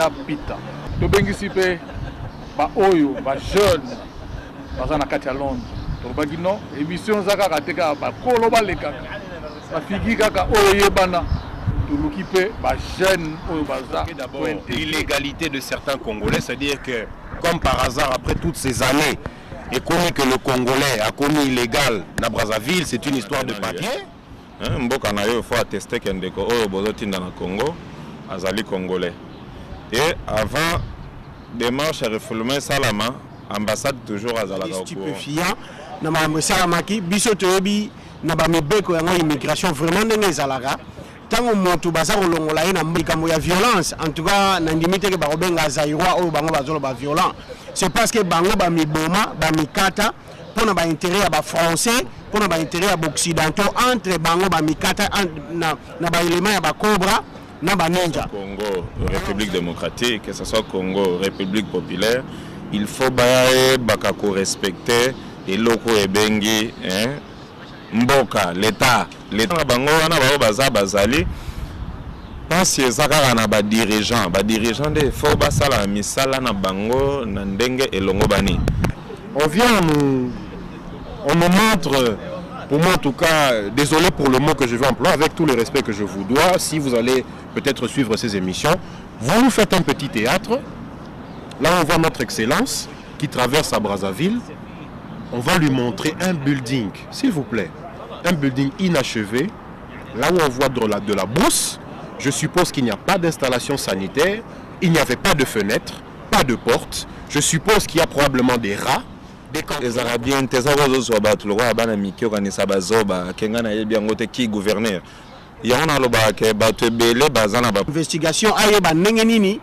pita tobengisi pe ba oyo ba jeune baza na kati ya Londres tobaki non émission za kaka te kaka bakolo balekaka bafiki kaka oyo yebana toluki pe ba jeune oyo baza d'abord l'illégalité de certains Congolais, c'est-à-dire que comme par hasard après toutes ces années et connu que le Congolais a connu illégal na Brazzaville, c'est une histoire de papier. Mboka na yo il faut attester que ndeko oyo bozotinda na Congo azali Congolais. Et avant démarche à refoulement salama ambassade toujours azalaka stupéfiant na mambo salamaki biso toyebi na ba mibeko ya immigration vraiment ndenge ezalaka tango moto baza kolongola ye na mbikambo ya violence en tout cas na ndimite ke bakobenga zairwa oyo bango bazoloba violent c'est parce que bango ba miboma ba mikata pona ba intérêt ya ba français pona ba intérêt ya occidentaux entre bango ba mikata na ba élément ya ba cobra na ba ninja. Congo République démocratique, que ce soit Congo République populaire, il faut bakako respecter et loko ebengi mboka l'état bango wana bao baza bazali pasi ezaka na ba dirigeant de faut basala misala na bango na ndenge elongo bani. On vient on nous montre, pour moi en tout cas, désolé pour le mot que je vais employer, avec tout le respect que je vous dois, si vous allez peut-être suivre ces émissions, vous nous faites un petit théâtre. Là on voit notre excellence qui traverse à Brazzaville. On va lui montrer un building, s'il vous plaît, un building inachevé, là où on voit de la brousse. Je suppose qu'il n'y a pas d'installation sanitaire, il n'y avait pas de fenêtre, pas de porte. Je suppose qu'il y a probablement des rats. Les Arabiens, gouverneur. Investigation ayeba ndenge nini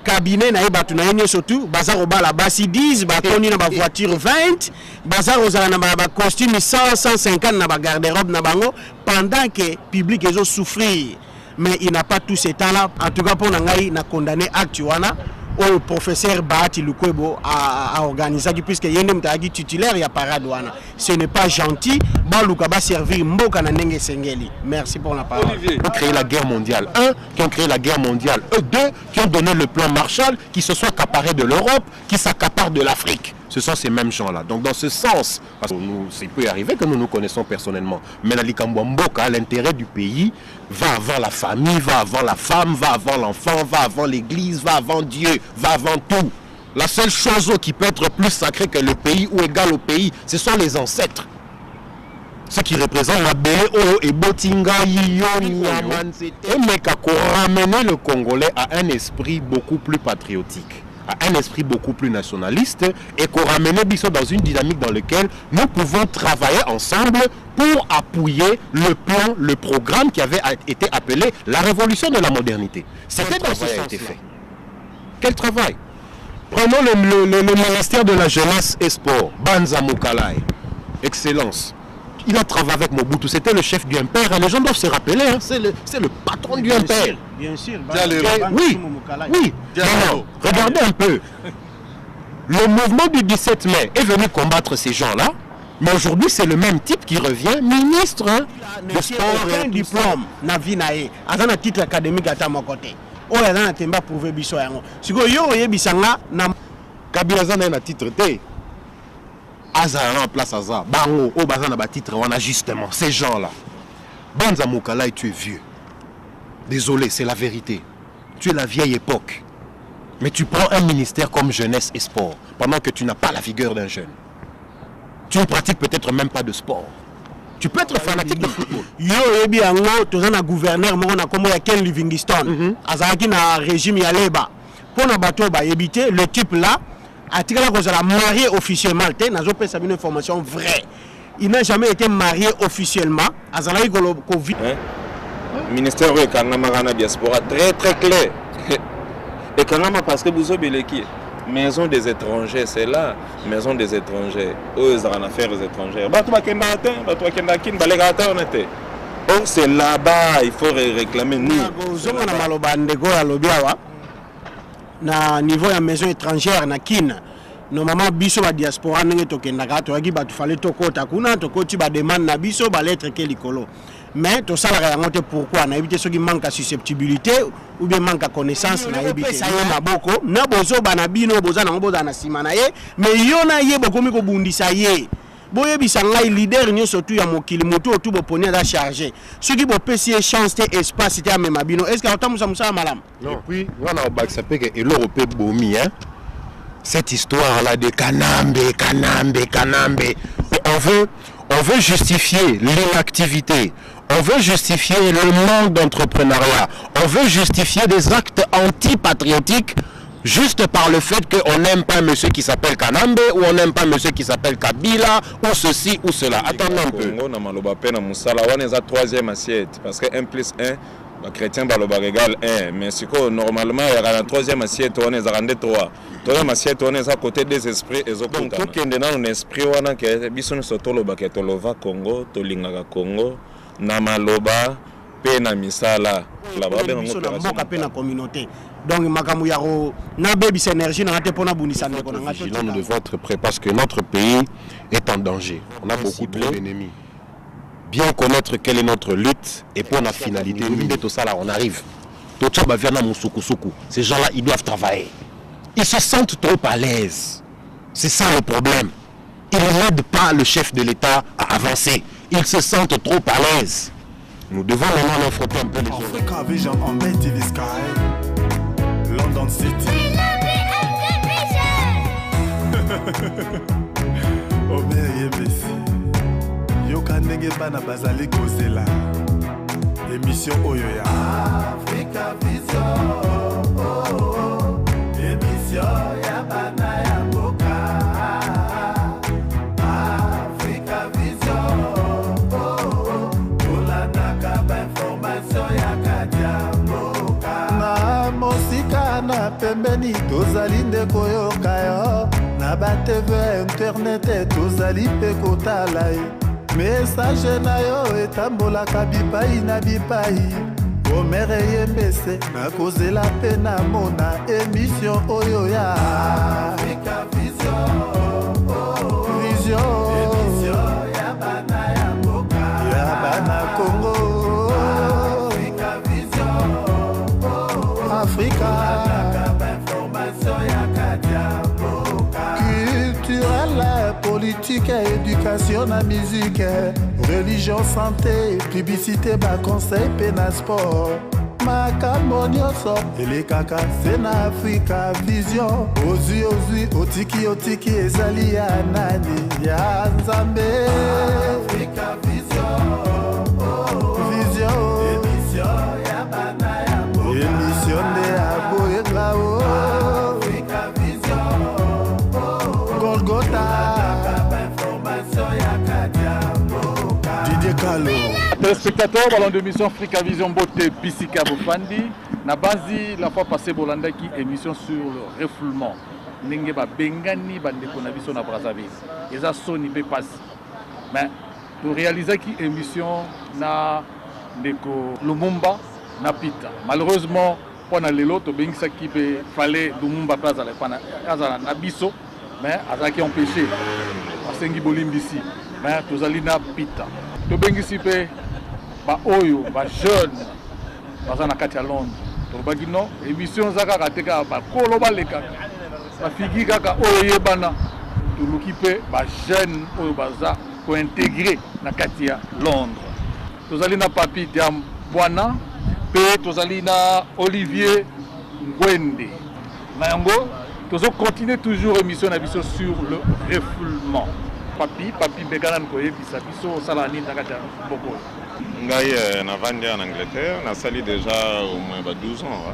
cabinet na yeba tunayenye surtout bazar obala basi 10 batoni na ba voiture 20 bazar ozala na ba costume 150 na ba garde-robe na bango pendant que public ezo souffrir mais il n'a pas tout ce temps là en tout cas pour ngai na condamné acte wana au professeur Bahati Lukwebo a organisé puisque yende mtagi titulaire ya parade wana. Ce n'est pas gentil. Baluka va servir mboka na ndenge sengeli. Merci pour la parole. Olivier. Qui ont créé la guerre mondiale 1, qui ont créé la guerre mondiale 2, qui ont donné le plan Marshall, qui se sont accaparés de l'Europe, qui s'accaparent de l'Afrique. Ce sont ces mêmes gens-là. Donc dans ce sens, parce que nous, il peut arriver que nous nous connaissons personnellement, mais Mboka, l'intérêt du pays va avant la famille, va avant la femme, va avant l'enfant, va avant l'église, va avant Dieu, va avant tout. La seule chose qui peut être plus sacrée que le pays ou égale au pays, ce sont les ancêtres. Ce qui représente la BO et Botinga, mais qu'à ramener le Congolais à un esprit beaucoup plus patriotique, à un esprit beaucoup plus nationaliste et qu'on ramène Bissot dans une dynamique dans laquelle nous pouvons travailler ensemble pour appuyer le plan, le programme qui avait été appelé la révolution de la modernité. C'était dans ce sens qui a été fait. Quel travail? Prenons le ministère de la jeunesse et sport, Banza Moukalai, excellence. Il a travaillé avec Mobutu, c'était le chef du impère, et les gens doivent se rappeler, hein, c'est le patron du impère. Bien sûr. Oui, oui. Non, regardez un peu. Le mouvement du 17 mai est venu combattre ces gens-là, mais aujourd'hui c'est le même type qui revient, ministre de sport. Aucun diplôme n'a vu naé, à un titre académique à mon côté. Oh là là, t'es pas prouvé biso yango. Si vous avez bisanga na Kabila zana na titre T. Azara en place Azar. Bango, au bazan na titre, on a justement ces gens-là. Banza Moukalai, tu es vieux. Désolé, c'est la vérité. Tu es la vieille époque. Mais tu prends un ministère comme jeunesse et sport, pendant que tu n'as pas la vigueur d'un jeune. Tu ne pratiques peut-être même pas de sport. Tu peux être fanatique de football. Yo yebi yango tozana gouverneur moko na kombo ya Ken Livingstone. Azaki na régime ya leba. Pona bato ba yebité le type là a tiré la marié officiellement. Nazo pesa une information vraie. Il n'a jamais été marié officiellement. Azalaki ko Covid. Ministère de Kanama diaspora très très clair. Et Kanama parce que vous avez qui maison des étrangers, c'est là, maison des étrangers. Eux, ils ont affaires aux étrangers. Donc c'est là-bas, il faut réclamer nous. Na niveau ya maison étrangère na kin normalement biso ba diaspora ndenge tokendaka toyaki ba fallait tokota kuna tokoti ba demande na biso ba lettre ke likolo mais tout ça la remonter pourquoi na éviter ceux qui manquent à susceptibilité ou bien manque à connaissance na éviter ça y maboko na bozo banabino boza na boza na simana ye mais yona ye bokomi ko bundisa ye boye bisanga leader nyo surtout ya mokili moto tout bo poni à charger ceux qui bo pesi chance te espace te même mabino est-ce que autant musa malam et puis on a observé que l'Europe bomi hein cette histoire là de Kanambe on veut justifier l'inactivité, on veut justifier le manque d'entrepreneuriat, on veut justifier des actes antipatriotiques juste par le fait qu'on n'aime pas monsieur qui s'appelle Kanambe ou on n'aime pas monsieur qui s'appelle Kabila ou ceci ou cela. Attendez un peu. On a maloba pena musala on est à troisième assiette parce que 1 plus 1 les chrétiens baloba égale 1 mais c'est que normalement il y a la troisième assiette on est à 3. Troisième assiette on est à côté des esprits et donc tout qui est dans un esprit on a que biso sotolo ba ke tolova Congo tolinga Congo na maloba pena misala là-bas dans communauté. Donc makamu yaro na baby énergie na te pona bunisa ndeko na ngato. Nous devons être prêts parce que notre pays est en danger. On a beaucoup d'ennemis. Bien connaître quelle est notre lutte et pour la finalité. Nous tout ça là on arrive. Ces gens-là ils doivent travailler. Ils se sentent trop à l'aise. C'est ça le problème. Ils n'aident pas le chef de l'État à avancer. Ils se sentent trop à l'aise. Nous devons maintenant affronter un peu les autres. Africa Vision on TV Sky, London City. Omer Yebesi, Yoka Nege Bana Bazali Kozela. Émission Oyoya. Africa Vision, émission Yabana Yaboka. Africa Vision, Olanaka information Yakadiamoka. Na mosika na pembeni tozali ndeko yoka yo. Na ba TV internet tozali pe kotala ye. Message na yo etambolaka bipai na bipai. Omere Yembese na kozela pe na mona émission oyo ya Africa Vision. Vision émission ya bana ya mboka ya bana Congo. Africa Vision. Africa information ya kadiamoka. Culturelle, politique, éducation, la musique, religion, santé, publicité, bas conseil, pena sport. Makambo nyonso elekaka c'est na Africa Vision. Ozui otiki ezali ya nani ya Nzambe. Africa Vision. Vision émission ya bana ya mboka. Émission de aboyenga o. Africa Vision. Golgotha. Didier Kalo. Téléspectateurs, ballon de mission Africa Vision Beauté Bisika Bofandi. Na basi la fois passée Bolanda qui émission sur le refoulement. Ndenge ba bengani bandeko na biso na Brazzaville. Eza soni be passe. Mais pour réaliser qui émission na ndeko Lumumba na Pita. Malheureusement pour na lelo to bengisa ki be fallait Lumumba plaza la pana azana na biso mais azaki empêché. Asengi bolimbisi. Mais tozali na Pita. To bengisi pe ba oyo ba jeune bazana kati ya Londres. To bagino émission zaka kateka ba kolo baleka. Ba figi kaka oyo yebana. To luki pe ba jeune oyo baza ko intégrer na kati ya Londres. Tozali na papi dia bwana pe tozali na Olivier Ngwende. Na yango tozo continuer toujours émission na biso sur le refoulement. Papi Beganan koyebisa biso sala nini nakati ya boko. Ngai navandi en Angleterre, na sali déjà au moins 12 ans.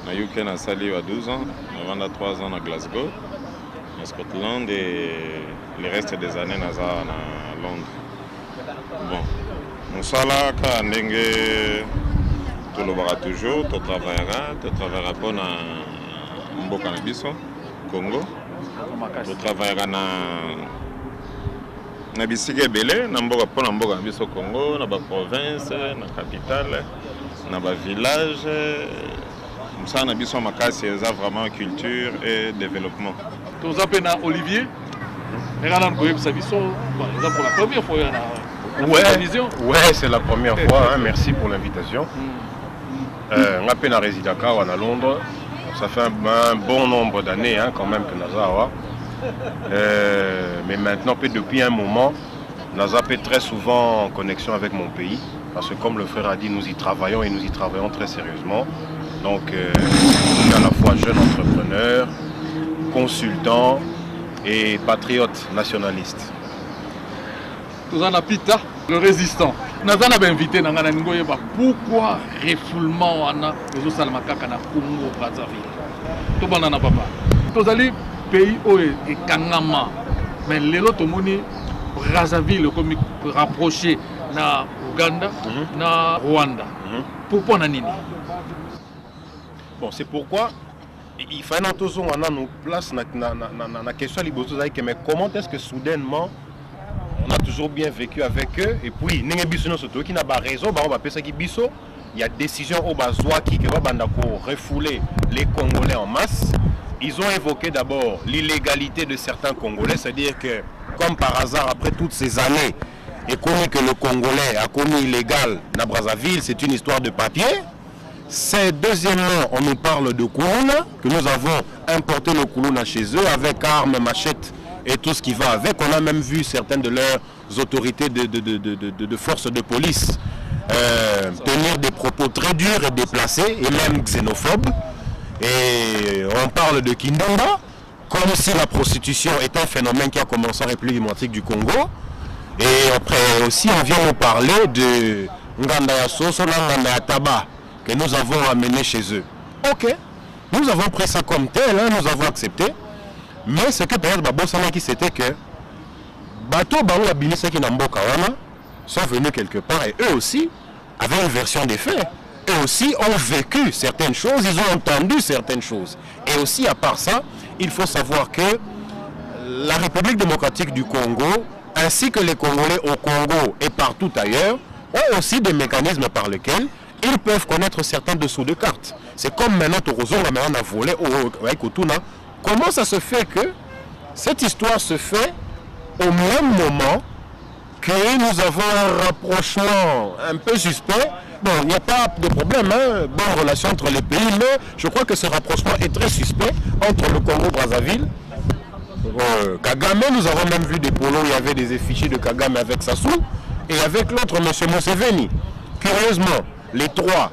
Na UK na sali 12 ans, navanda 3 ans à Glasgow, en Scotland et le reste des années naza na Londres. Bon, musala ka ndenge tolobaka toujours, to travaillera pour na mboka na biso Congo. To travaillera na bisika ebele na mboka mpona mboka na biso Congo, na baprovince, na capitale, na bavillage. Mosala na biso makasi eza vraiment culture et développement. Toza pe na Olivier Beganan koyebisa biso eza pour la première fois na Ouais, c'est la première fois. Hein, merci pour l'invitation. On a peine à résider à Londres. Ça fait un bon nombre d'années hein, quand même que Nazawa. Mais maintenant, depuis un moment, Naza est très souvent en connexion avec mon pays. Parce que comme le frère a dit, nous y travaillons et nous y travaillons très sérieusement. Donc, je suis à la fois jeune entrepreneur, consultant et patriote nationaliste. Tout ça, Pita, le résistant. Naza n'a pas invité Nangana Ngoye. Pourquoi refoulement wana les Salamakaka na Congo Brazzaville? Tout le monde n'a pas. Tous les pays où est Kangama, mais les autres moni Brazzaville comme rapproché na Ouganda, na Rwanda. Pourquoi na nini? Bon, c'est pourquoi il faut que nous place la question mais comment est-ce que soudainement on a toujours bien vécu avec eux et puis qui n'a pas raison, il y a décision au Bazoua qui va refouler les Congolais en masse. Ils ont évoqué d'abord l'illégalité de certains Congolais, c'est-à-dire que comme par hasard après toutes ces années et connu que le Congolais a commis illégal à Brazzaville, c'est une histoire de papier. C'est deuxièmement, on nous parle de Koulouna, que nous avons importé le Koulouna chez eux avec armes, machettes et tout ce qui va avec. On a même vu certaines de leurs autorités de forces de police tenir des propos très durs et déplacés et même xénophobes. Et on parle de Kindamba, comme si la prostitution est un phénomène qui a commencé en République démocratique du Congo. Et après aussi, on vient nous parler de Nganda Soso, Nganda Taba, que nous avons amené chez eux. Ok, nous avons pris ça comme tel, hein, nous avons accepté. Mais ce que peut-être Babosana qui c'était que Bateau Barou Abinisa qui Namboka sont venus quelque part et eux aussi avaient une version des faits. Eux aussi ont vécu certaines choses, ils ont entendu certaines choses. Et aussi à part ça, il faut savoir que la République démocratique du Congo, ainsi que les Congolais au Congo et partout ailleurs, ont aussi des mécanismes par lesquels ils peuvent connaître certains dessous de cartes. C'est comme maintenant Torozonga a volé avec Otuna. Comment ça se fait que cette histoire se fait au même moment que nous avons un rapprochement un peu suspect? Bon, il n'y a pas de problème, hein, bonne relation entre les pays, mais je crois que ce rapprochement est très suspect entre le Congo-Brazzaville. Kagame, nous avons même vu des polos, il y avait des effigies de Kagame avec Sassou, et avec l'autre, M. Museveni. Curieusement, les trois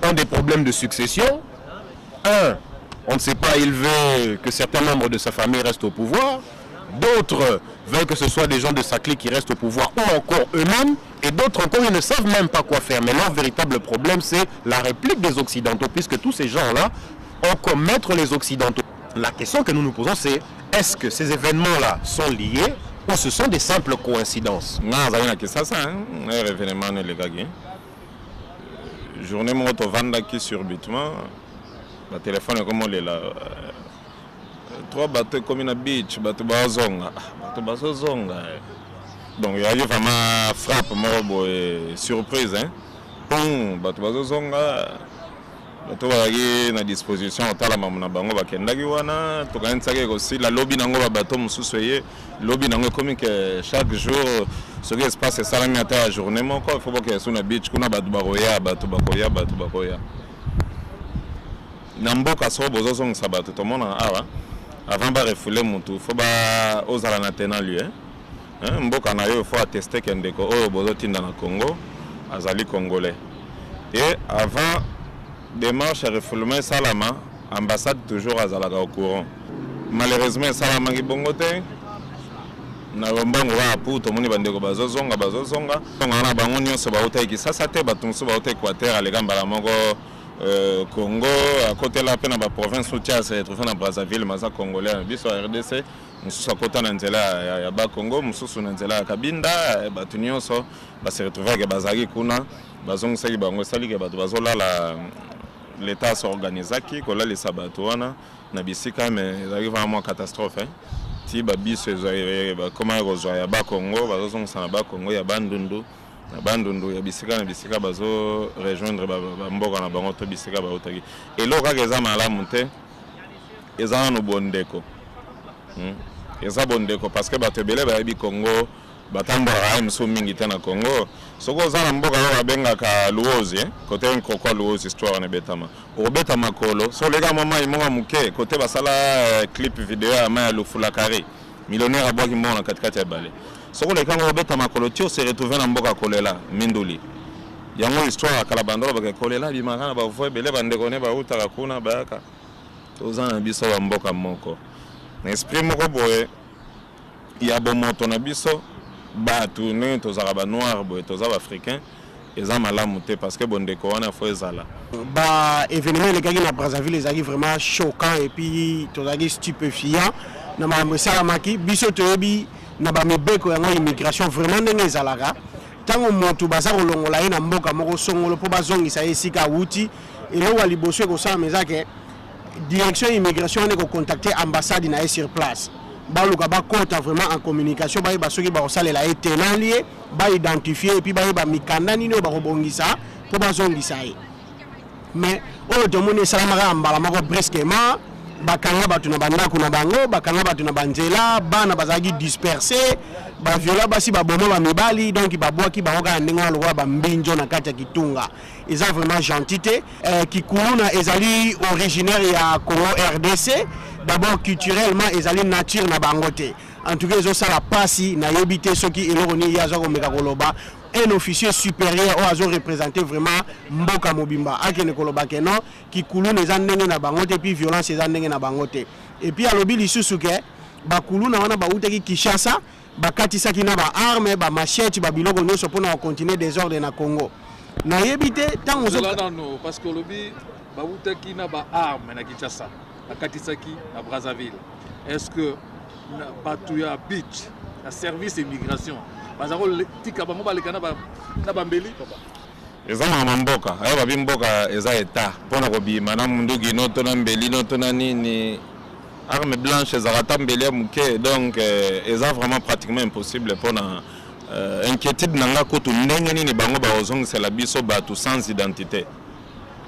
ont des problèmes de succession. Un, on ne sait pas, il veut que certains membres de sa famille restent au pouvoir. D'autres veulent que ce soit des gens de sa clique qui restent au pouvoir ou encore eux-mêmes. Et d'autres encore, ils ne savent même pas quoi faire. Mais leur véritable problème, c'est la réplique des Occidentaux, puisque tous ces gens-là ont comme maître les Occidentaux. La question que nous nous posons, c'est est-ce que ces événements-là sont liés ou ce sont des simples coïncidences? Non, ça c'est un événement illégal. Journée moto vendaki subitement, le téléphone est comme on est là. Trois bateaux comme une beach, bateau bazonga, donc il y a vraiment frappe, moi surprise, hein. Bon, bateau bazonga, bateau bagé na disposition au tala mamuna bango bakendaki wana, to quand ça aussi la lobby nango bateau mususoye, lobby nango comme que chaque jour ce qui se passe c'est ça la journée mon quoi, il faut pas que sur la beach kuna bateau bakoya. Namboka so bozo song sabato to mona awa. Avant de refouler mon tour, il faut oser la tenir lui. Mboka na yo, il faut attester qu'il y a des dans le Congo, azali congolais. Et avant démarche à refoulement Salama, ambassade toujours azalaga au courant. Malheureusement Salama qui bongote, na mbongo wa pour tout le monde bandeko bazozonga. On a bango nyonso ba hôtel qui ça te batumso ba hôtel Équateur à l'égamba la mongo. Congo, à côté de la peine, la province où tu se retrouve dans Brazzaville, Maza Congolais, biso RDC, nous sommes à côté de Nzela, à Congo, nous sommes à Nzela, à Kabinda, Batunio, se retrouve avec Bazari Kuna, Bazong Sagi Bango Sali, Bazola, l'État s'organise qui, qu'on a les Sabatouana, Nabisika, mais il arrive à moi catastrophe. Si Babis, comment ils rejoignent à Congo, Bazong Sanaba Congo, il y a Bandundu. Bandundu ya bisika bazo rejoindre mboka na bango to bisika ba otaki eloka keza malamu te eza no bondeko eza bondeko parce que bato ebele ba yebi Congo batambolaka ye mosusu mingi te na Congo. Soki oza na mboka oyo babengaka luozi kote nkokwa luozi histoire wana ebetama okobeta makolo so oleka mwa mai moko moke kote basala clip video ya mai ya lufulakari millionnaire abwaki mbongo na katikati ya ebale soki olekango okobeta makolo ti ose retrouve na mboka kolela minduli yango histoire ya kala bandolo bakekolela bimaka na bavo ebele bandeko ne bautaka kuna bayaka toza na biso bamboka moko na esprit moko boye ya bomoto na biso bato ne tozaka ba noir boye toza ba africain eza malamu te parce que bondeko wana fo ezala ba événement elekaki na Brazzaville ezaki vraiment choquant et puis tozaki stupéfiant na makambo esalamaki biso toyebi na bamibeko yango immigration vraiment ndenge ezalaka ntango moto baza kolongola ye na mboka moko songolo mpo bazongisa ye esika awuti eloko ya liboso ekosalama eza ke direction immigration wana ekocontacte ambassade na ye sur place baluka bakota vraiment en communication bayeba soki bakosalela ye tenant lie baidentifie epuis bayeba mikanda nini oyo bakobongisa mpo bazongisa ye mais oyo tomoni esalamaka mbala moko brusquement bakanga bato na bandako na bango bakanga bato na banzela bana bazalaki disperse baviola basi baboma bamibali donc babwaki bango kaka ndenge wana lokola bambinjo na kati ya kitunga eza vraiment gentil te kikuluna ezali originaire ya Congo RDC d'abord culturellement ezali nature na bango te en tout cas ezosala pasi nayebi te soki eloko nini ye aza komeka koloba un officier supérieur oyo azo représenter vraiment mboka mobimba akende koloba ke non kikuluna eza ndenge na bango te puis violence eza ndenge na bango te et puis alobi lisusu ke bakuluna wana bautaki Kinshasa bakatisaki na baarme bamachete babiloko nyonso mpona kocontinue désordre na Congo nayebi te ntango nano parce que olobi bautaki na baarme na Kinshasa bakatisaki na Brazzaville est-ce que bato ya beach na service immigration bazako tika bango baleka na bambeli eza na mboka ayo babi mboka eza eta mpona kobima na munduki noto na mbeli noto na nini arme blanche ezalaka mbeli ya moke donc eza vraiment pratiquement impossible mpona inquiétude na nga kutu ndenge nini bango bakozongisela biso bato sans identité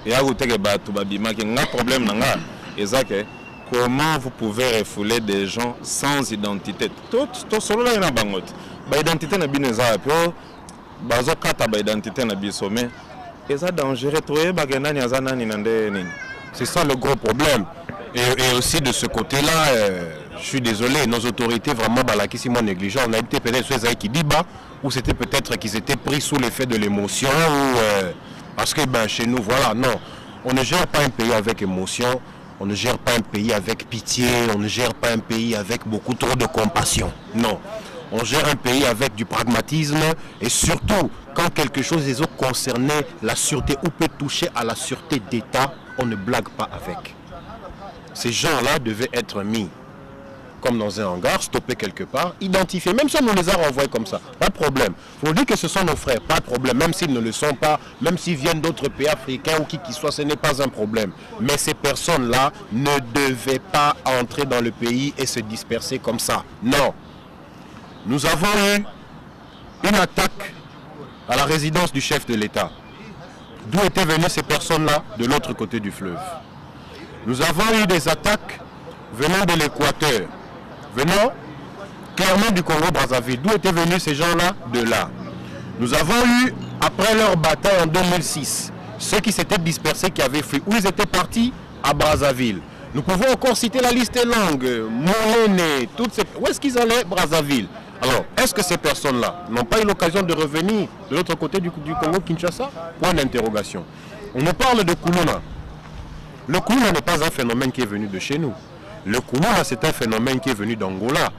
eya kuteke bato babimaki nga problème na nga eza ke comment vous pouvez refouler des gens sans identité tout solo là na bango ba identité na bino eza pe bazo kata ba identité na biso mais eza dangereux toye bagenani aza nani na nde nini c'est ça le gros problème et aussi de ce côté-là je suis désolé nos autorités vraiment balakisi moins négligents on a été peut-être sur les Kidiba ou c'était peut-être qu'ils étaient pris sous l'effet de l'émotion ou parce que ben chez nous voilà non on ne gère pas un pays avec émotion. On ne gère pas un pays avec pitié, on ne gère pas un pays avec beaucoup trop de compassion. Non, on gère un pays avec du pragmatisme et surtout, quand quelque chose est concerné, la sûreté ou peut toucher à la sûreté d'État, on ne blague pas avec. Ces gens-là devaient être mis comme dans un hangar, stoppés quelque part, identifiés, même si on nous les a renvoyés comme ça, pas de problème. Il faut dire que ce sont nos frères, pas de problème, même s'ils ne le sont pas, même s'ils viennent d'autres pays africains ou qui soient, ce n'est pas un problème. Mais ces personnes-là ne devaient pas entrer dans le pays et se disperser comme ça. Non. Nous avons eu une attaque à la résidence du chef de l'État. D'où étaient venues ces personnes-là? De l'autre côté du fleuve. Nous avons eu des attaques venant de l'Équateur, venant clairement du Congo-Brazzaville. D'où étaient venus ces gens-là? De là. Nous avons eu, après leur bataille en 2006, ceux qui s'étaient dispersés, qui avaient fui. Où ils étaient partis? À Brazzaville. Nous pouvons encore citer, la liste est longue. Moulene, toutes ces... Où est-ce qu'ils allaient? Brazzaville. Alors, est-ce que ces personnes-là n'ont pas eu l'occasion de revenir de l'autre côté du Congo-Kinshasa? Point d'interrogation. On nous parle de Kuluna. Le Kuluna n'est pas un phénomène qui est venu de chez nous. Le Kuluna, c'est un phénomène qui est venu d'Angola.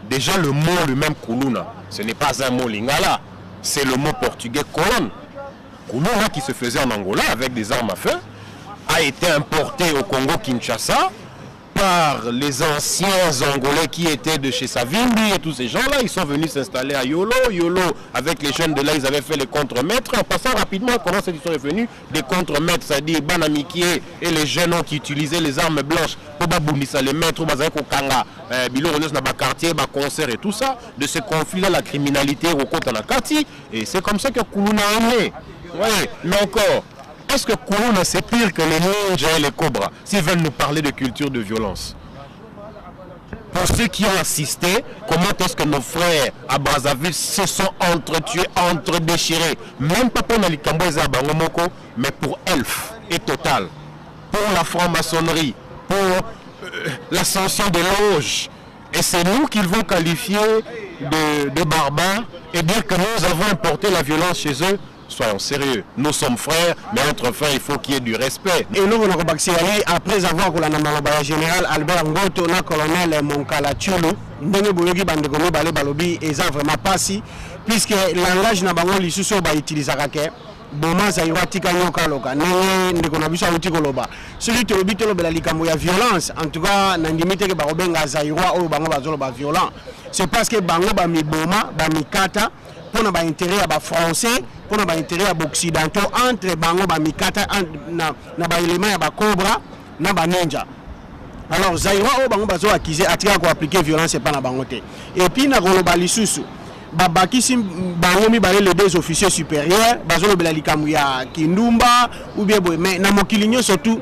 Déjà, le mot lui-même Kuluna, ce n'est pas un mot lingala, c'est le mot portugais colon. Kuluna, qui se faisait en Angola avec des armes à feu, a été importé au Congo-Kinshasa par les anciens Angolais qui étaient de chez Savimbi et tous ces gens-là. Ils sont venus s'installer à Yolo. Yolo, avec les jeunes de là, ils avaient fait les contre-maîtres. En passant rapidement, comment cette histoire est venue? Des contre-maîtres, c'est-à-dire Banamikié et les jeunes qui utilisaient les armes blanches pour babunisa les maîtres, au Kanga, Bilo Renos na quartier, concert et tout ça. De ce conflit-là, la criminalité au Kotanakati. Et c'est comme ça que Kuluna est né. Ouais, mais encore. Est-ce que Kuluna c'est pire que les ninjas et les cobras s'ils veulent nous parler de culture de violence? pour ceux qui ont assisté, comment est-ce que nos frères à Brazzaville se sont entretués, entre-déchirés. Même pas pour Nalikambo et Zabangomoko, mais pour Elf et Total, pour la franc-maçonnerie, pour l'ascension des loges. Et c'est nous qu'ils vont qualifier de barbares et dire que nous avons importé la violence chez eux. Soyons sérieux, nous sommes frères, mais entre frères, il faut qu'il y ait du respect. Et nous, après avoir le général Albert Ngoto, le colonel Monkala Tchulu, nous avons balobi et ça vraiment pas si, puisque le langage n'a pas l'issue utilisé. Boma zaïwa tika nyoka loka ne ndekona biso auti koloba celui to lobito lobela likambo ya violence en tout cas na ndimite ke barobenga zaïwa o bango bazolo ba violent c'est parce que bango ba miboma ba mikata pona ba intérêt ya ba français pona ba intérêt ya occidentaux entre bango ba mikata na ba élément ya ba cobra na ba ninja. Alors zaïwa o bango bazo accuser atika ko appliquer violence pas na bango te et puis na koloba lisusu babakisi bango mibale les deux officiers supérieurs bazolo bela likamu ya kindumba ou bien boy mais na mokili nyo surtout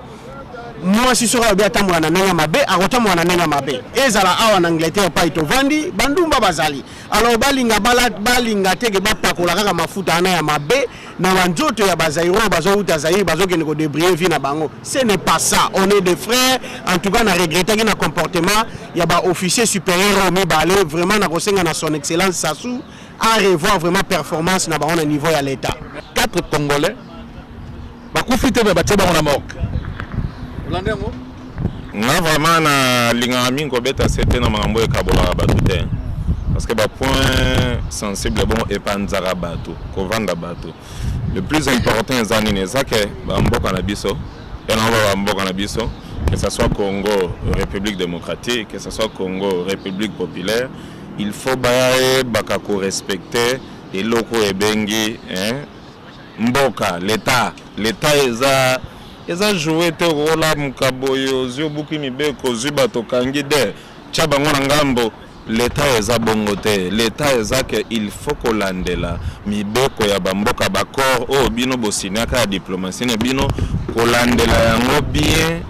moi si sera bien tamwa na nenga mabe akotamwa na nenga mabe ezala awa na Angleterre pa itovandi bandumba bazali alors balinga teke bapakola kaka mafuta ana ya mabe na banzoto ya bazaïro bazouta zaïr bazokene ko débrier vie na bango ce n'est pas ça on est des frères en tout cas na regretter que na comportement ya ba officier supérieur mibale vraiment na kosenga na son excellence Sassou à revoir vraiment performance na bango na niveau ya l'état 4 Congolais bakufite ba batie bango na mort. Non, vraiment, l'ingami kobeta c'était na mambo e kabola batute. Parce que ba point sensible bon et panzara bato, ko vanda bato. Le plus important ezani nezake ba mboka na biso, et na ba mboka na biso, que ce soit Congo République démocratique, que ce soit Congo République populaire, il faut bakako respecter les locaux et bengi hein. Mboka, l'état ils ont joué te rôle mukaboyo ziobuki mibeko zuba tokangi de chabango ngambo l'état eza bongote l'état eza que il faut kolandela mibeko ya bamboka bakor o bino bosinaka ya diplomatie ne bino kolandela yango bien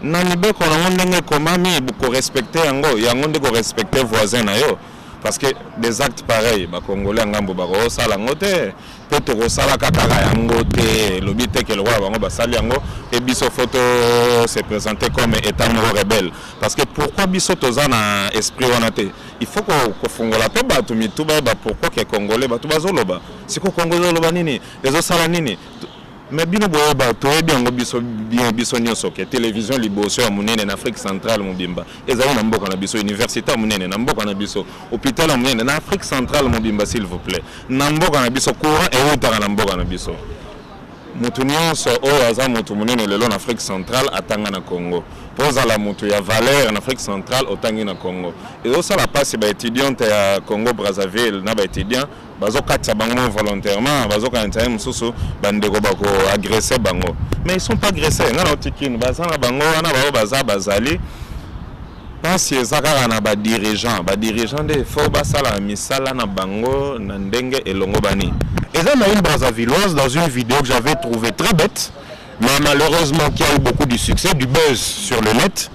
na mibeko na ndenge komami ko respecter yango ndeko respecter voisin na yo parce que des actes pareils ba congolais ngambo ba ko sala ngote poto ko sala kakara yango te lobite ke le roi bango ba sali yango et biso photo se présenter comme état rebelle parce que pourquoi biso toza na esprit wana te il faut ko fongola pe ba tumi tout ba pourquoi que congolais ba tout bazoloba siko congolais loba nini les sala nini mais bino boye ba to bien ngo biso nyoso ke télévision liboso ya munene en Afrique centrale mobimba ezali na mboka na biso université munene na mboka na biso hôpital munene na Afrique centrale mobimba s'il vous plaît na mboka na biso courant et utaka na mboka na biso mutu nyonso oyo aza mutu munene lelo na Afrique centrale atanga na Congo poza la mutu ya valeur en Afrique centrale otangi na Congo et ça la passe ba étudiante ya Congo Brazzaville na ba étudiant bazo katia bango volontairement bazo kantaye mususu bandeko bako agresser bango mais ils sont pas agressés ngana otikini bazana bango wana bao bazali parce ezaka na ba dirigeant de faut basala misala na bango na ndenge elongo bani. Et là, on a une Brazzavilloise dans une vidéo que j'avais trouvée très bête, mais malheureusement qui a eu beaucoup de succès, du buzz sur le net.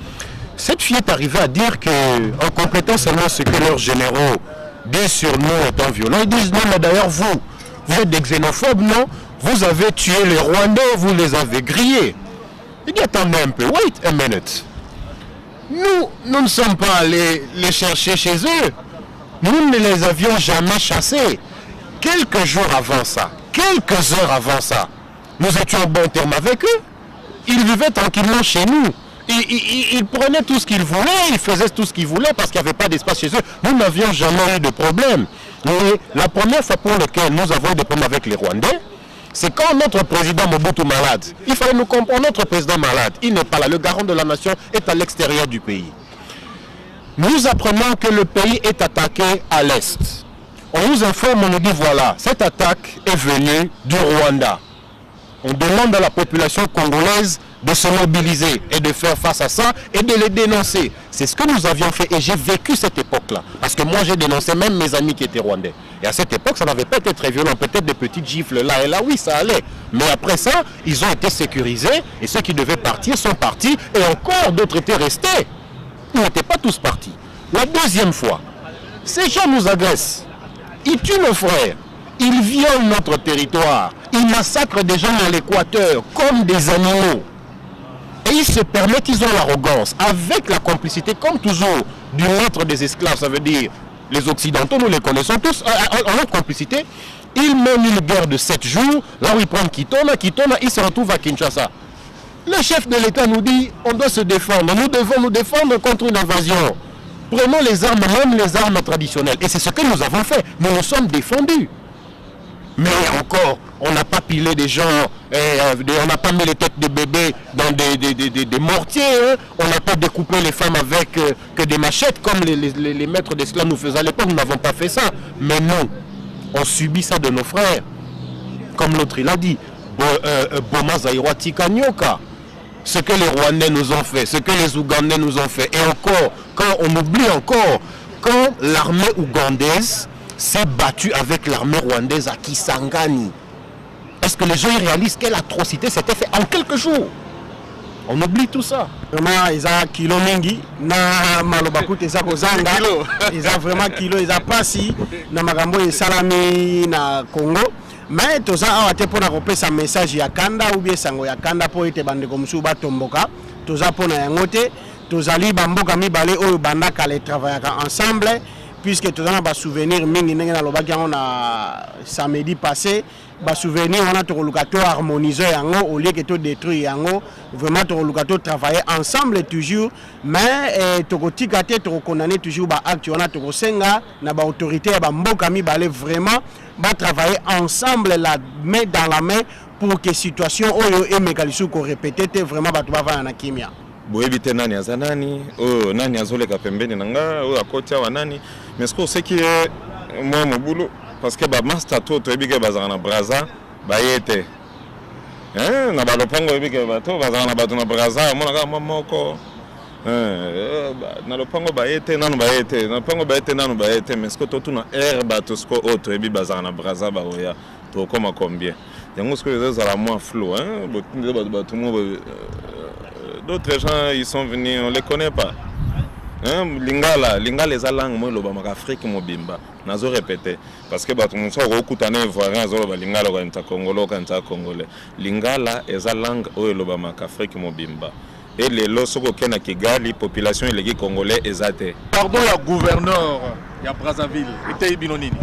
Cette fille est arrivée à dire que, en complétant seulement ce que leurs généraux disent sur nous étant violents, ils disent non, mais d'ailleurs vous êtes des xénophobes, non? Vous avez tué les Rwandais, vous les avez grillés. Il dit attendez un peu, wait a minute. Nous ne sommes pas allés les chercher chez eux. Nous ne les avions jamais chassés. Quelques jours avant ça, quelques heures avant ça, nous étions en bon terme avec eux. Ils vivaient tranquillement chez nous. Ils prenaient tout ce qu'ils voulaient, ils faisaient tout ce qu'ils voulaient parce qu'il n'y avait pas d'espace chez eux. Nous n'avions jamais eu de problème. Et la première fois pour laquelle nous avons des problèmes avec les Rwandais, c'est quand notre président Mobutu malade. Il fallait nous comprendre, notre président malade, il n'est pas là. Le garant de la nation est à l'extérieur du pays. Nous apprenons que le pays est attaqué à l'est. On nous informe, on nous dit voilà, cette attaque est venue du Rwanda. On demande à la population congolaise de se mobiliser et de faire face à ça et de les dénoncer. C'est ce que nous avions fait et j'ai vécu cette époque-là. Parce que moi j'ai dénoncé même mes amis qui étaient rwandais. Et à cette époque, ça n'avait pas été très violent. Peut-être des petites gifles là et là, oui, ça allait. Mais après ça, ils ont été sécurisés et ceux qui devaient partir sont partis et encore d'autres étaient restés. Ils n'étaient pas tous partis. La deuxième fois, ces gens nous agressent. Ils tuent nos frères. Ils violent notre territoire. Ils massacrent des gens dans l'Équateur comme des animaux. Et ils se permettent, ils ont l'arrogance, avec la complicité, comme toujours, du maître des esclaves, ça veut dire les Occidentaux, nous les connaissons tous, en leur complicité, ils mènent une guerre de 7 jours, là où ils prennent Kitona, ils se retrouvent à Kinshasa. Le chef de l'État nous dit, on doit se défendre, nous devons nous défendre contre une invasion. Prenons les armes, même les armes traditionnelles. Et c'est ce que nous avons fait, nous nous sommes défendus. Mais encore, on n'a pas pilé des gens, on n'a pas mis les têtes de bébés dans des mortiers, hein. On n'a pas découpé les femmes avec que des machettes comme les maîtres d'esclaves nous faisaient à l'époque. Nous n'avons pas fait ça. Mais nous, on subit ça de nos frères. Comme l'autre, il a dit, Boma Zaïroa Tikanyoka. Ce que les Rwandais nous ont fait, ce que les Ougandais nous ont fait. Et encore, quand on oublie encore, quand l'armée ougandaise s'est battue avec l'armée rwandaise à Kisangani. Est-ce que les gens réalisent quelle atrocité s'était fait en quelques jours? On oublie tout ça. Vraiment, ils ont kilo mingi, na malobaku teza kozanga, ils ont vraiment kilo, ils ont passé, na magambo et salami na Congo. Mais tout ça, on a été pour un message ya kanda ou bien sango ya kanda pour être bandé comme souba tomboka. Tout ça pour na yangote, tout ça li bamboka mi balé ou banda kale travailler ensemble. Puisque tout ça, souvenir mingi na lobaki on a samedi passé, souvenir on a tout le harmonisé yango au lieu que tout détruire yango, vraiment tout le travailler ensemble toujours, mais tout tika te tout condamner toujours ba acte on a tout senga na ba autorité ba mboka mi balé vraiment ba travailler ensemble la main dans la main pour que situation oyo et mekalisu ko répéter vraiment ba to ba na kimia. Boyebite nani aza nani, nani azoleka pembeni nanga, akoti awa nani. Mais ce que c'est qui est moi mon boulot parce que ba master to ebike bazana na Braza bayete. Na ba lopango ebike bato bazana na bato na Braza mona ka moko. Na lopango bayete nanu bayete, na lopango bayete nanu bayete mais ce que to na air bato ce que autre ebi bazana na Braza ba oya to koma combien. Yango ce que les autres à la moins flou bato d'autres gens ils sont venus, on les connaît pas. Lingala les langues moi le bamaka Afrique mobimba nazo répéter parce que bato monso okutana ivoirien zo ba lingala ka congolais ka congolais lingala les langues o le bamaka Afrique mobimba et les losoko kena Kigali population eleki congolais ezate. Pardon la gouverneur ya Brazzaville était binonini.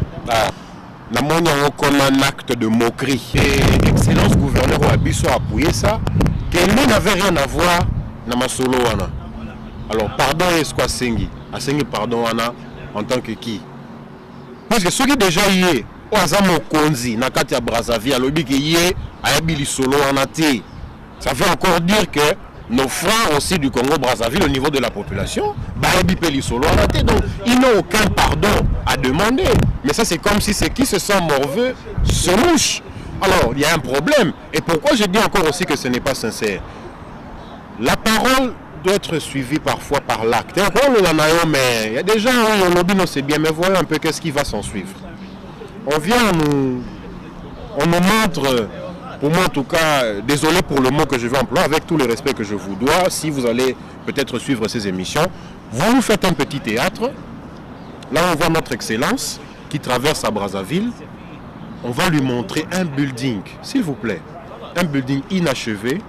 La monia comme un acte de moquerie et excellence gouverneur a biso appuyé ça qu'elle n'avait rien à voir na masolo wana. Alors, pardon, est-ce quoi Sengi? A Sengi, pardon, Anna, en tant que qui? Parce que ceux qui déjà y est, Oazamo Konzi, Nakatia Brazzaville, à l'obi qui y est, à Ebili Solo, Anati. Ça veut encore dire que nos frères aussi du Congo-Brazzaville, au niveau de la population, Baebi Peli Solo, Anati. Donc, ils n'ont aucun pardon à demander. Mais ça, c'est comme si c'est qui se sent morveux, se mouche. Alors, il y a un problème. Et pourquoi je dis encore aussi que ce n'est pas sincère? La parole doit être suivi parfois par l'acte. Il y a des gens, on lobby, non c'est bien, mais voyons un peu qu'est-ce qui va s'en suivre. On vient, on nous montre, pour moi en tout cas, désolé pour le mot que je vais employer, avec tout le respect que je vous dois, si vous allez peut-être suivre ces émissions, vous nous faites un petit théâtre, là on voit notre excellence qui traverse à Brazzaville, on va lui montrer un building, s'il vous plaît, un building inachevé,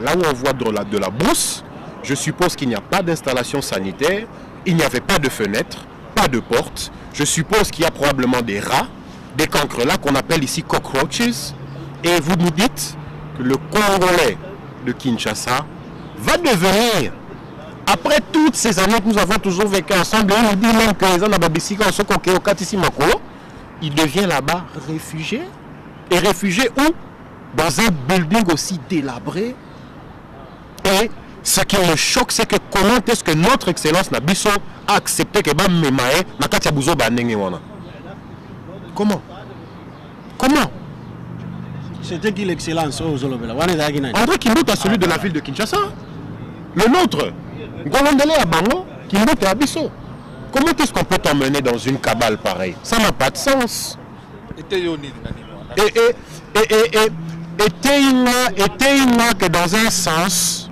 là où on voit de la brousse. Je suppose qu'il n'y a pas d'installation sanitaire, il n'y avait pas de fenêtre, pas de porte. Je suppose qu'il y a probablement des rats, des cancres là qu'on appelle ici cockroaches. Et vous nous dites que le Congolais de Kinshasa va devenir, après toutes ces années que nous avons toujours vécu ensemble, on nous dit même que les gens il devient là-bas réfugié. Et réfugié où? Dans un building aussi délabré. Et ce qui me choque, c'est que comment est-ce que notre excellence Nabiso a accepté que Memae Nakatia Bouzo Banenge wana? Comment? Comment? C'était qui l'excellence André Kimbuta, celui de la ville de Kinshasa. Le nôtre. Golondele à Bango, Kimbuta Abiso. Comment est-ce qu'on peut t'emmener dans une cabale pareille? Ça n'a pas de sens. Et Teina que dans un sens,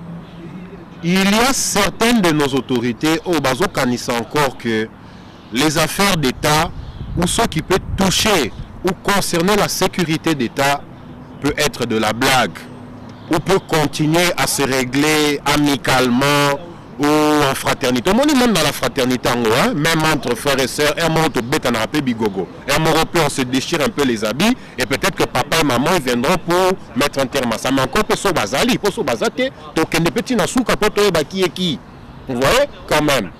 il y a certaines de nos autorités au bazo kanisa encore que les affaires d'État ou ce qui peut toucher ou concerner la sécurité d'État peut être de la blague ou peut continuer à se régler amicalement ou en fraternité. On est même dans la fraternité, hein? Même entre frères et sœurs, on se déchire un peu les habits et peut-être que papa et maman ils viendront pour mettre un terme à ça. Mais encore, pour bazali, pour ce bazate, vous voyez, quand même.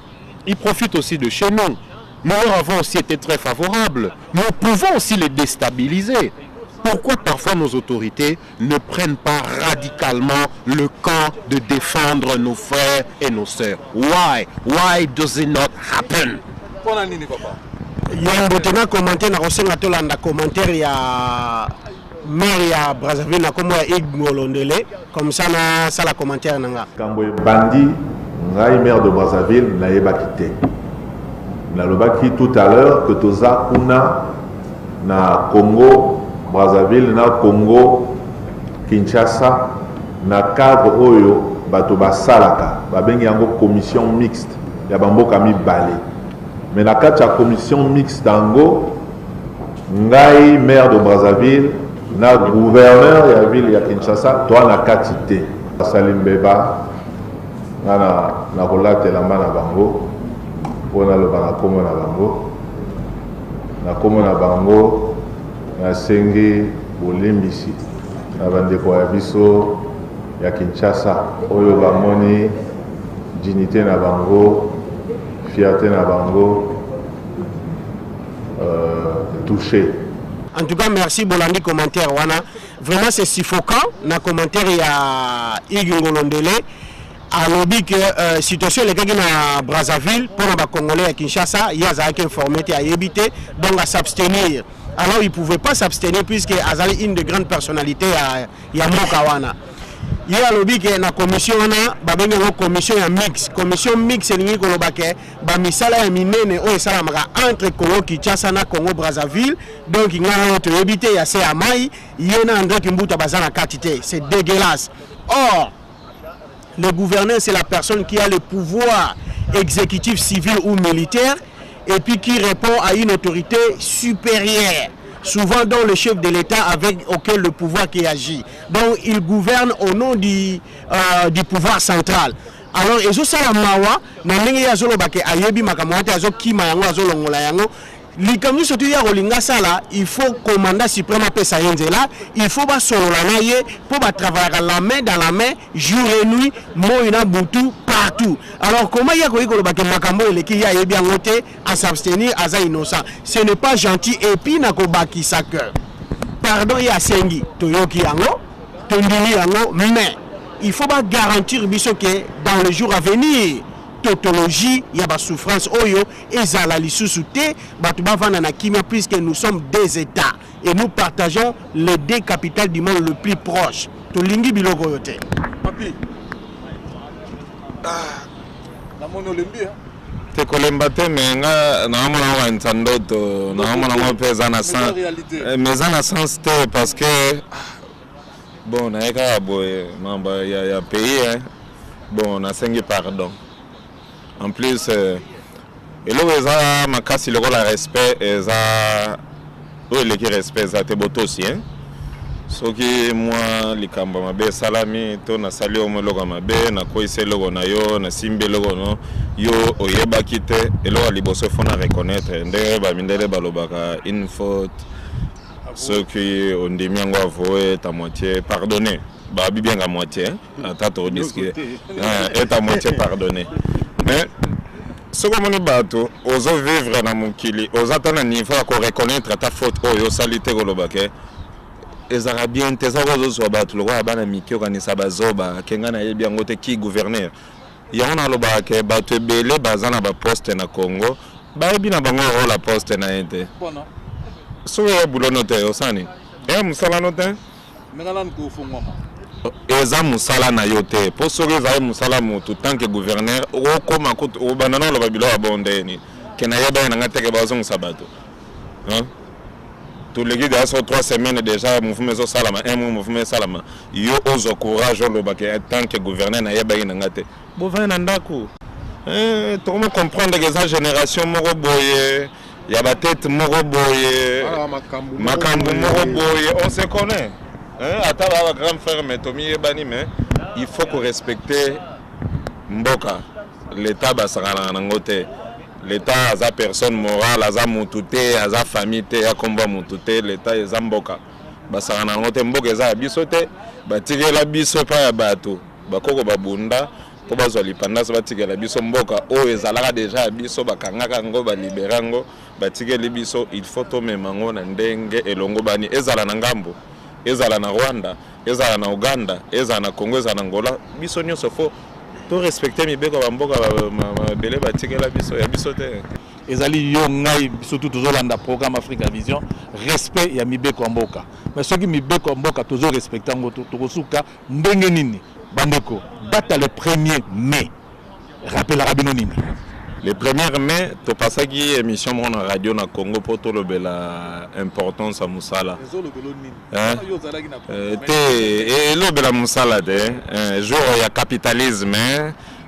Ils profitent aussi de chez nous. Nous leur avons aussi été très favorables. Nous pouvons aussi les déstabiliser. Pourquoi parfois nos autorités ne prennent pas radicalement le camp de défendre nos frères et nos sœurs? Why? Why does it not happen? Yangotena commentaire na kosenga tolanda commentaire ya maire ya Brazzaville na komo ya Ignolondele comme ça na sala commentaire nanga. Kambo bandi ngai maire de Brazzaville na yebakité. Na lobaki tout à l'heure que toza kuna na Congo Brazzaville na Congo Kinshasa na cadre oyo bato basalaka babengi yango commission mixte ya bamboka mibale. Mais na kati ya commission mixte yango ngai maire de Brazzaville na gouverneur ya ville ya Kinshasa to na kati te Salimbeba na kolatela na bango pona lo bana komo na bango na komo na bango na sengi bolimbisi na bandeko ya biso ya Kinshasa oyo bamoni dignité na bango fierté na bango touché. En tout cas, merci Bolandi commentaire wana. Vraiment c'est suffocant na commentaire ya Ignolondele. Alors que situation les gars na Brazzaville pour les Congolais à Kinshasa, il y a qui informé à éviter donc à s'abstenir. Alors il ne pouvait pas s'abstenir puisque Azali une de grandes personnalités à Mokawana. Il y a lobby que la commission na commission ya mix commission mix elingi kolobake ba misala ya minene o esalamaka entre Congo Kinshasa na Congo Brazzaville donc il y a autre éviter ya c'est amai yena André Kimbuta bazana quantité c'est dégueulasse. Or le gouverneur c'est la personne qui a le pouvoir exécutif civil ou militaire et puis qui répond à une autorité supérieure. Souvent dans le chef de l'État avec auquel le pouvoir qui agit. Donc il gouverne au nom du pouvoir central. Alors ezo sala mawa na ndenge ya zolo bake ayebi makamwate azo kima yango azo longola yango likambi surtout ya rolinga sala il faut commandant suprême pesa yenzela il faut ba solola na ye pour ba travailler la main dans la main jour et nuit moina butu partout. Alors comment il y a ko bake makambo eleki ya yebi yango te à s'abstenir aza innocent. Ce n'est pas gentil et puis na ko baki sa cœur. Pardon ya sengi toyoki yango tondili yango mais il faut pas garantir biso que dans les jours à venir tautologie, il y a des souffrances oyo et ça la lisusu te batu bavana na kimia puisque nous sommes des États et nous partageons les deux capitales du monde le plus proche. To lingi biloko yote. Papi. La monolimbi hein. Te kolemba te menga na mona wa ntandoto na mona wa pesa na sans mais en sens te parce que bon na eka boy mamba ya pays hein. Bon na sengi pardon. En plus, et là, ma casse, il y a le respect, et ça, le respect, ça te botte aussi. Ce qui moi, les cambas, ma belle salami, ton a salué au logo ma belle, na quoi c'est logo na yo, na simbe logo no, yo oyeba kite, et là, les boss font à reconnaître, ndé ba mindele balobaka une faute, ceux qui ont des miens à avouer à moitié pardonné, bah bien à moitié, à tato disque, est à moitié pardonné. Mais ce que je dis, oso vivre dans mon kili, oso attendre un niveau à reconnaître ta faute, oyo salité golobake. Les Arabiens, tes oiseaux sont battus, le roi Abana Mikio, Kanisa Bazoba, Kengana Yebian Gote qui gouverneur. Il y a un alobake, battu belé, bazana ba poste na Congo, baebi na bango la poste na ente. So ya boulot noté au sani. Et musala noté? Mengalan ko fongoma. Eza musala na yote pour soki za musala mutu tant que gouverneur o koma ko o banana lo babilo abonde ni kena yeba na ngate ke bazong sabato hein tous les guides sur 3 semaines déjà mouvement zo salama un mouvement salama yo ozo courage le baké tant que gouverneur na yeba ina ngate bo va na ndako tout le monde comprendre que sa génération moko boye ya ba tête moko boye makambu moko boye on se connaît ata ba grand frère mais Tomi ebani mais il faut qu'on respecte mboka l'état basakana na ngote. L'État a sa personne morale, a sa moutouté, a sa famille, a combat moutouté, l'État est zamboka. Basarana ngote mboka za bisote, batike la biso pa ya bato. Bakoko babunda, po bazoli pendance batike la biso mboka o ezalaka déjà biso bakangaka ngo ba liberango, batike le biso il faut to memango na ndenge elongo bani ezala na ngambo, ezala na Rwanda, ezala na Uganda, ezala na Congo, ezala na Angola, biso nyonso fo to respecter mibeko bamboka bele batikela biso ya biso te ezali yo ngai surtout tozolanda programme Africa Vision respect ya mibeko mboka mais soki mibeko mboka tozo respecter ngo tokosuka ndenge nini bandeko date le 1er mai rappel rabino nini le 1er mai to pasaki émission mon radio na Congo pour to lobela importance à musala te lobela musala de jour ya capitalisme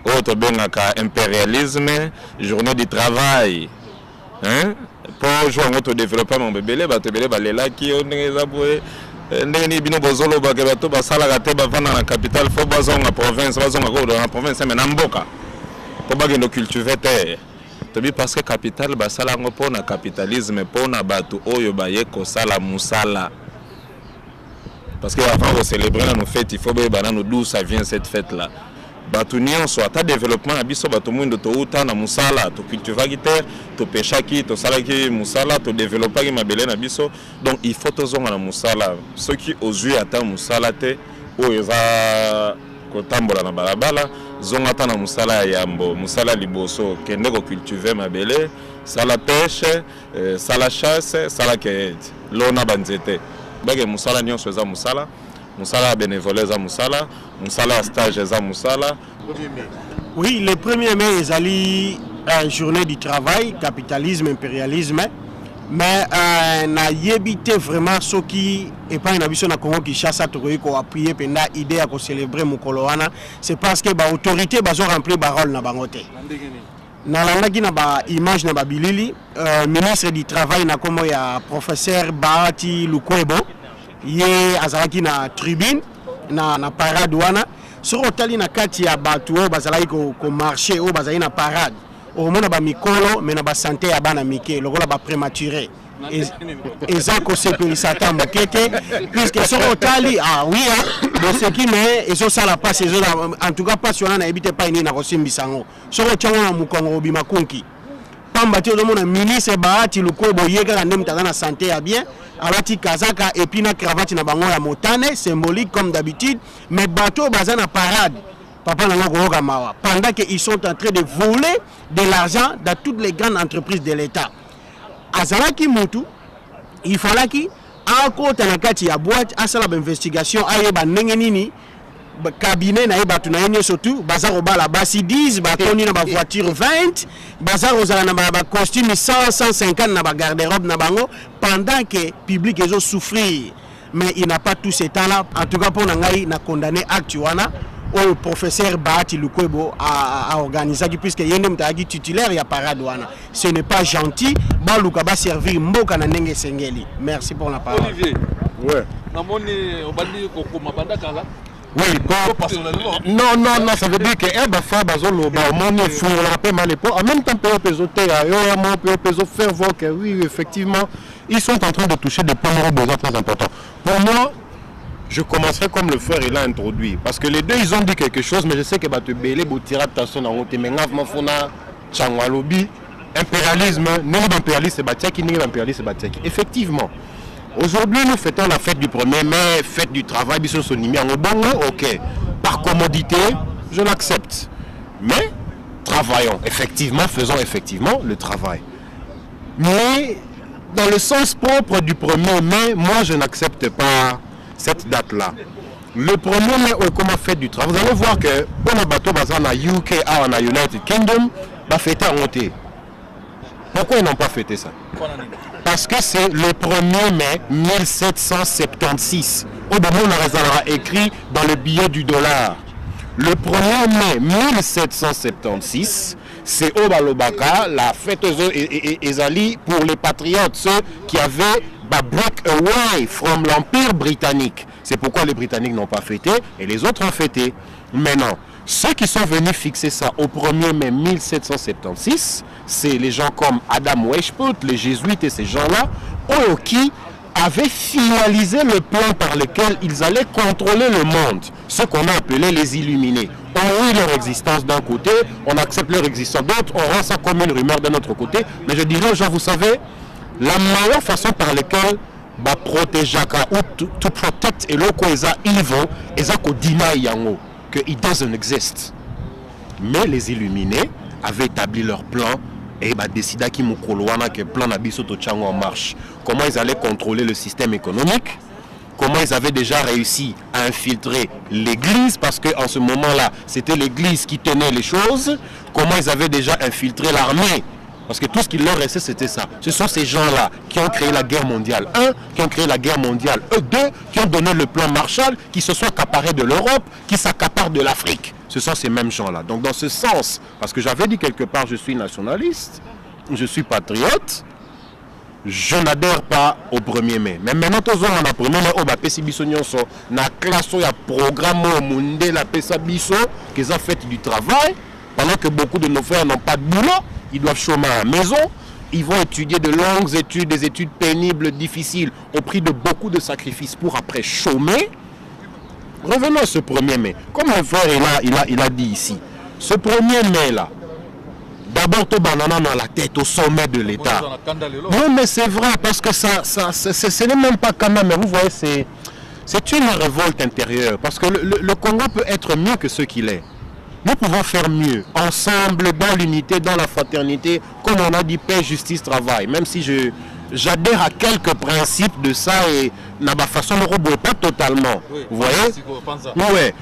autre bengaka impérialisme journée du travail pour jouer notre développement bébélé batebele balela ki ndenge za boye ndenge bino bozolo ba ke bato basala ka te bavana na capitale fo bazonga province bazonga ko na province mais na mboka pour bagendo cultiver terre tobi parce que capital basala ngo pona capitalisme pona bato oyo baye ko sala musala parce que avant de célébrer nos fêtes il faut ba nous d'où ça vient cette fête là bato nyonso ata développement na biso bato mundo to uta na musala to cultivaki terre to pêchaki to salaki musala to développaki mabele na biso donc il faut to zonga na musala ceux qui ozui ata musala te oyo za kotambola na balabala zonga ta na musala ya yambo musala liboso kende ko cultiver mabele sala pêche sala chasse sala cueillette lona banzete bage musala nyonso eza musala musala bénévolat eza musala musala stage eza musala. Oui, le 1er mai ezali journée du travail, capitalisme, impérialisme. Mais na yebite vraiment ce qui est pas une ambition na Congo Kinshasa to appuyer pendant idée à célébrer mukolo wana c'est parce que ba autorité bazo remplir ba rôle na bango te na landaki na ba image na ba bilili ministre du travail na komo ya professeur Bahati Lukwebo ye azalaki na tribune na parade wana sur otali na kati ya batu o bazalaki ko marcher o bazali na parade au moins ba mikolo mais na ba santé ya bana mike lokola ba prématuré ezako sepelisa ta mokete puisque so otali oui de ce qui mais ezo sala passe ezo en tout cas pas sur na ebite pa ini na kosimbisa ngo so otyango na mukongo obima kunki pamba te ozo mona ministre Bahati Lukwebo yeka ndem tanga na santé ya bien alati kazaka et puis na cravate na bango ya motane symbolique comme d'habitude mais bateau baza na parade papa nango mawa pendant qu'ils sont en train de voler de l'argent dans toutes les grandes entreprises de l'État. Azalaki mutu il fallait qui encore tanakati ya boîte asala ba investigation ayeba ndenge nini cabinet na yeba tunayenye surtout bazaro bala basi 10 batoni na ba voiture 20 bazaro zala na ba costume 150 na ba garde-robe na bango pendant que public ezo souffrir mais il n'a pas tout ce temps là en tout cas pour ngai na condamné acte wana au professeur Bahati Lukwebo a organisé puisque yende mtagi titulaire ya parade wana ce n'est pas gentil baluka ba servir mboka na ndenge sengeli. Merci pour la parole. Olivier ouais namoni obandi kokoma bandaka là. Oui, non, ça veut dire que en même temps, faire voir que oui, effectivement, ils sont en train de toucher des points besoins très importants. Pour moi, je commencerai comme le frère il a introduit. Parce que les deux, ils ont dit quelque chose, mais je sais que impérialisme, effectivement. Aujourd'hui, nous fêtons la fête du 1er mai, fête du travail, ok. Par commodité, je l'accepte. Mais travaillons, effectivement, faisons effectivement le travail. Mais dans le sens propre du 1er mai, moi je n'accepte pas cette date-là. Le 1er mai, comme fête du travail, vous allez voir que pour le bateau basé en UK, en United Kingdom, va fêter en monté. Pourquoi ils n'ont pas fêté ça? Parce que c'est le 1er mai 1776. Au début, on a écrit dans le billet du dollar. Le 1er mai 1776, c'est au Balobaka, la fête Ezali pour les patriotes, ceux qui avaient break away from l'Empire britannique. C'est pourquoi les Britanniques n'ont pas fêté et les autres ont fêté. Maintenant, ceux qui sont venus fixer ça au 1er mai 1776, c'est les gens comme Adam Weishaupt, les jésuites et ces gens-là, eux qui avaient finalisé le plan par lequel ils allaient contrôler le monde, ce qu'on a appelé les illuminés. On eu leur existence d'un côté, on accepte leur existence d'autre, on rend ça comme une rumeur d'un autre côté, mais je dirais aux gens, vous savez, la meilleure façon par laquelle protéger ou to protect et loko eza evil eza ko deny yango que it doesn't exist. Mais les illuminés avaient établi leur plan et décidé que le plan nabiso to tchango en marche. Comment ils allaient contrôler le système économique, comment ils avaient déjà réussi à infiltrer l'église, parce qu'en ce moment-là, c'était l'église qui tenait les choses, comment ils avaient déjà infiltré l'armée. Parce que tout ce qui leur restait, c'était ça. Ce sont ces gens-là qui ont créé la guerre mondiale 1, qui ont créé la guerre mondiale 2, qui ont donné le plan Marshall, qui se sont accaparés de l'Europe, qui s'accaparent de l'Afrique. Ce sont ces mêmes gens-là. Donc dans ce sens, parce que j'avais dit quelque part, je suis nationaliste, je suis patriote, je n'adhère pas au 1er mai. Mais maintenant, tous on a 1er mai, on va passer na classe, il y a programme au monde, la pesa biso, qu'ils ont fait du travail, pendant que beaucoup de nos frères n'ont pas de boulot. Ils doivent chômer à la maison, ils vont étudier de longues études, des études pénibles, difficiles, au prix de beaucoup de sacrifices pour après chômer. Revenons à ce 1er mai. Comme le frère il a dit ici, ce 1er mai là, d'abord tout banana dans la tête au sommet de l'État. Non mais c'est vrai parce que ce n'est même pas quand même, mais vous voyez c'est une révolte intérieure parce que le Congo peut être mieux que ce qu'il est. Nous pouvons faire mieux, ensemble, dans l'unité, dans la fraternité, comme on a dit, paix, justice, travail. Même si j'adhère à quelques principes de ça et n'a pas façon de rebouer, pas totalement. Oui, vous voyez?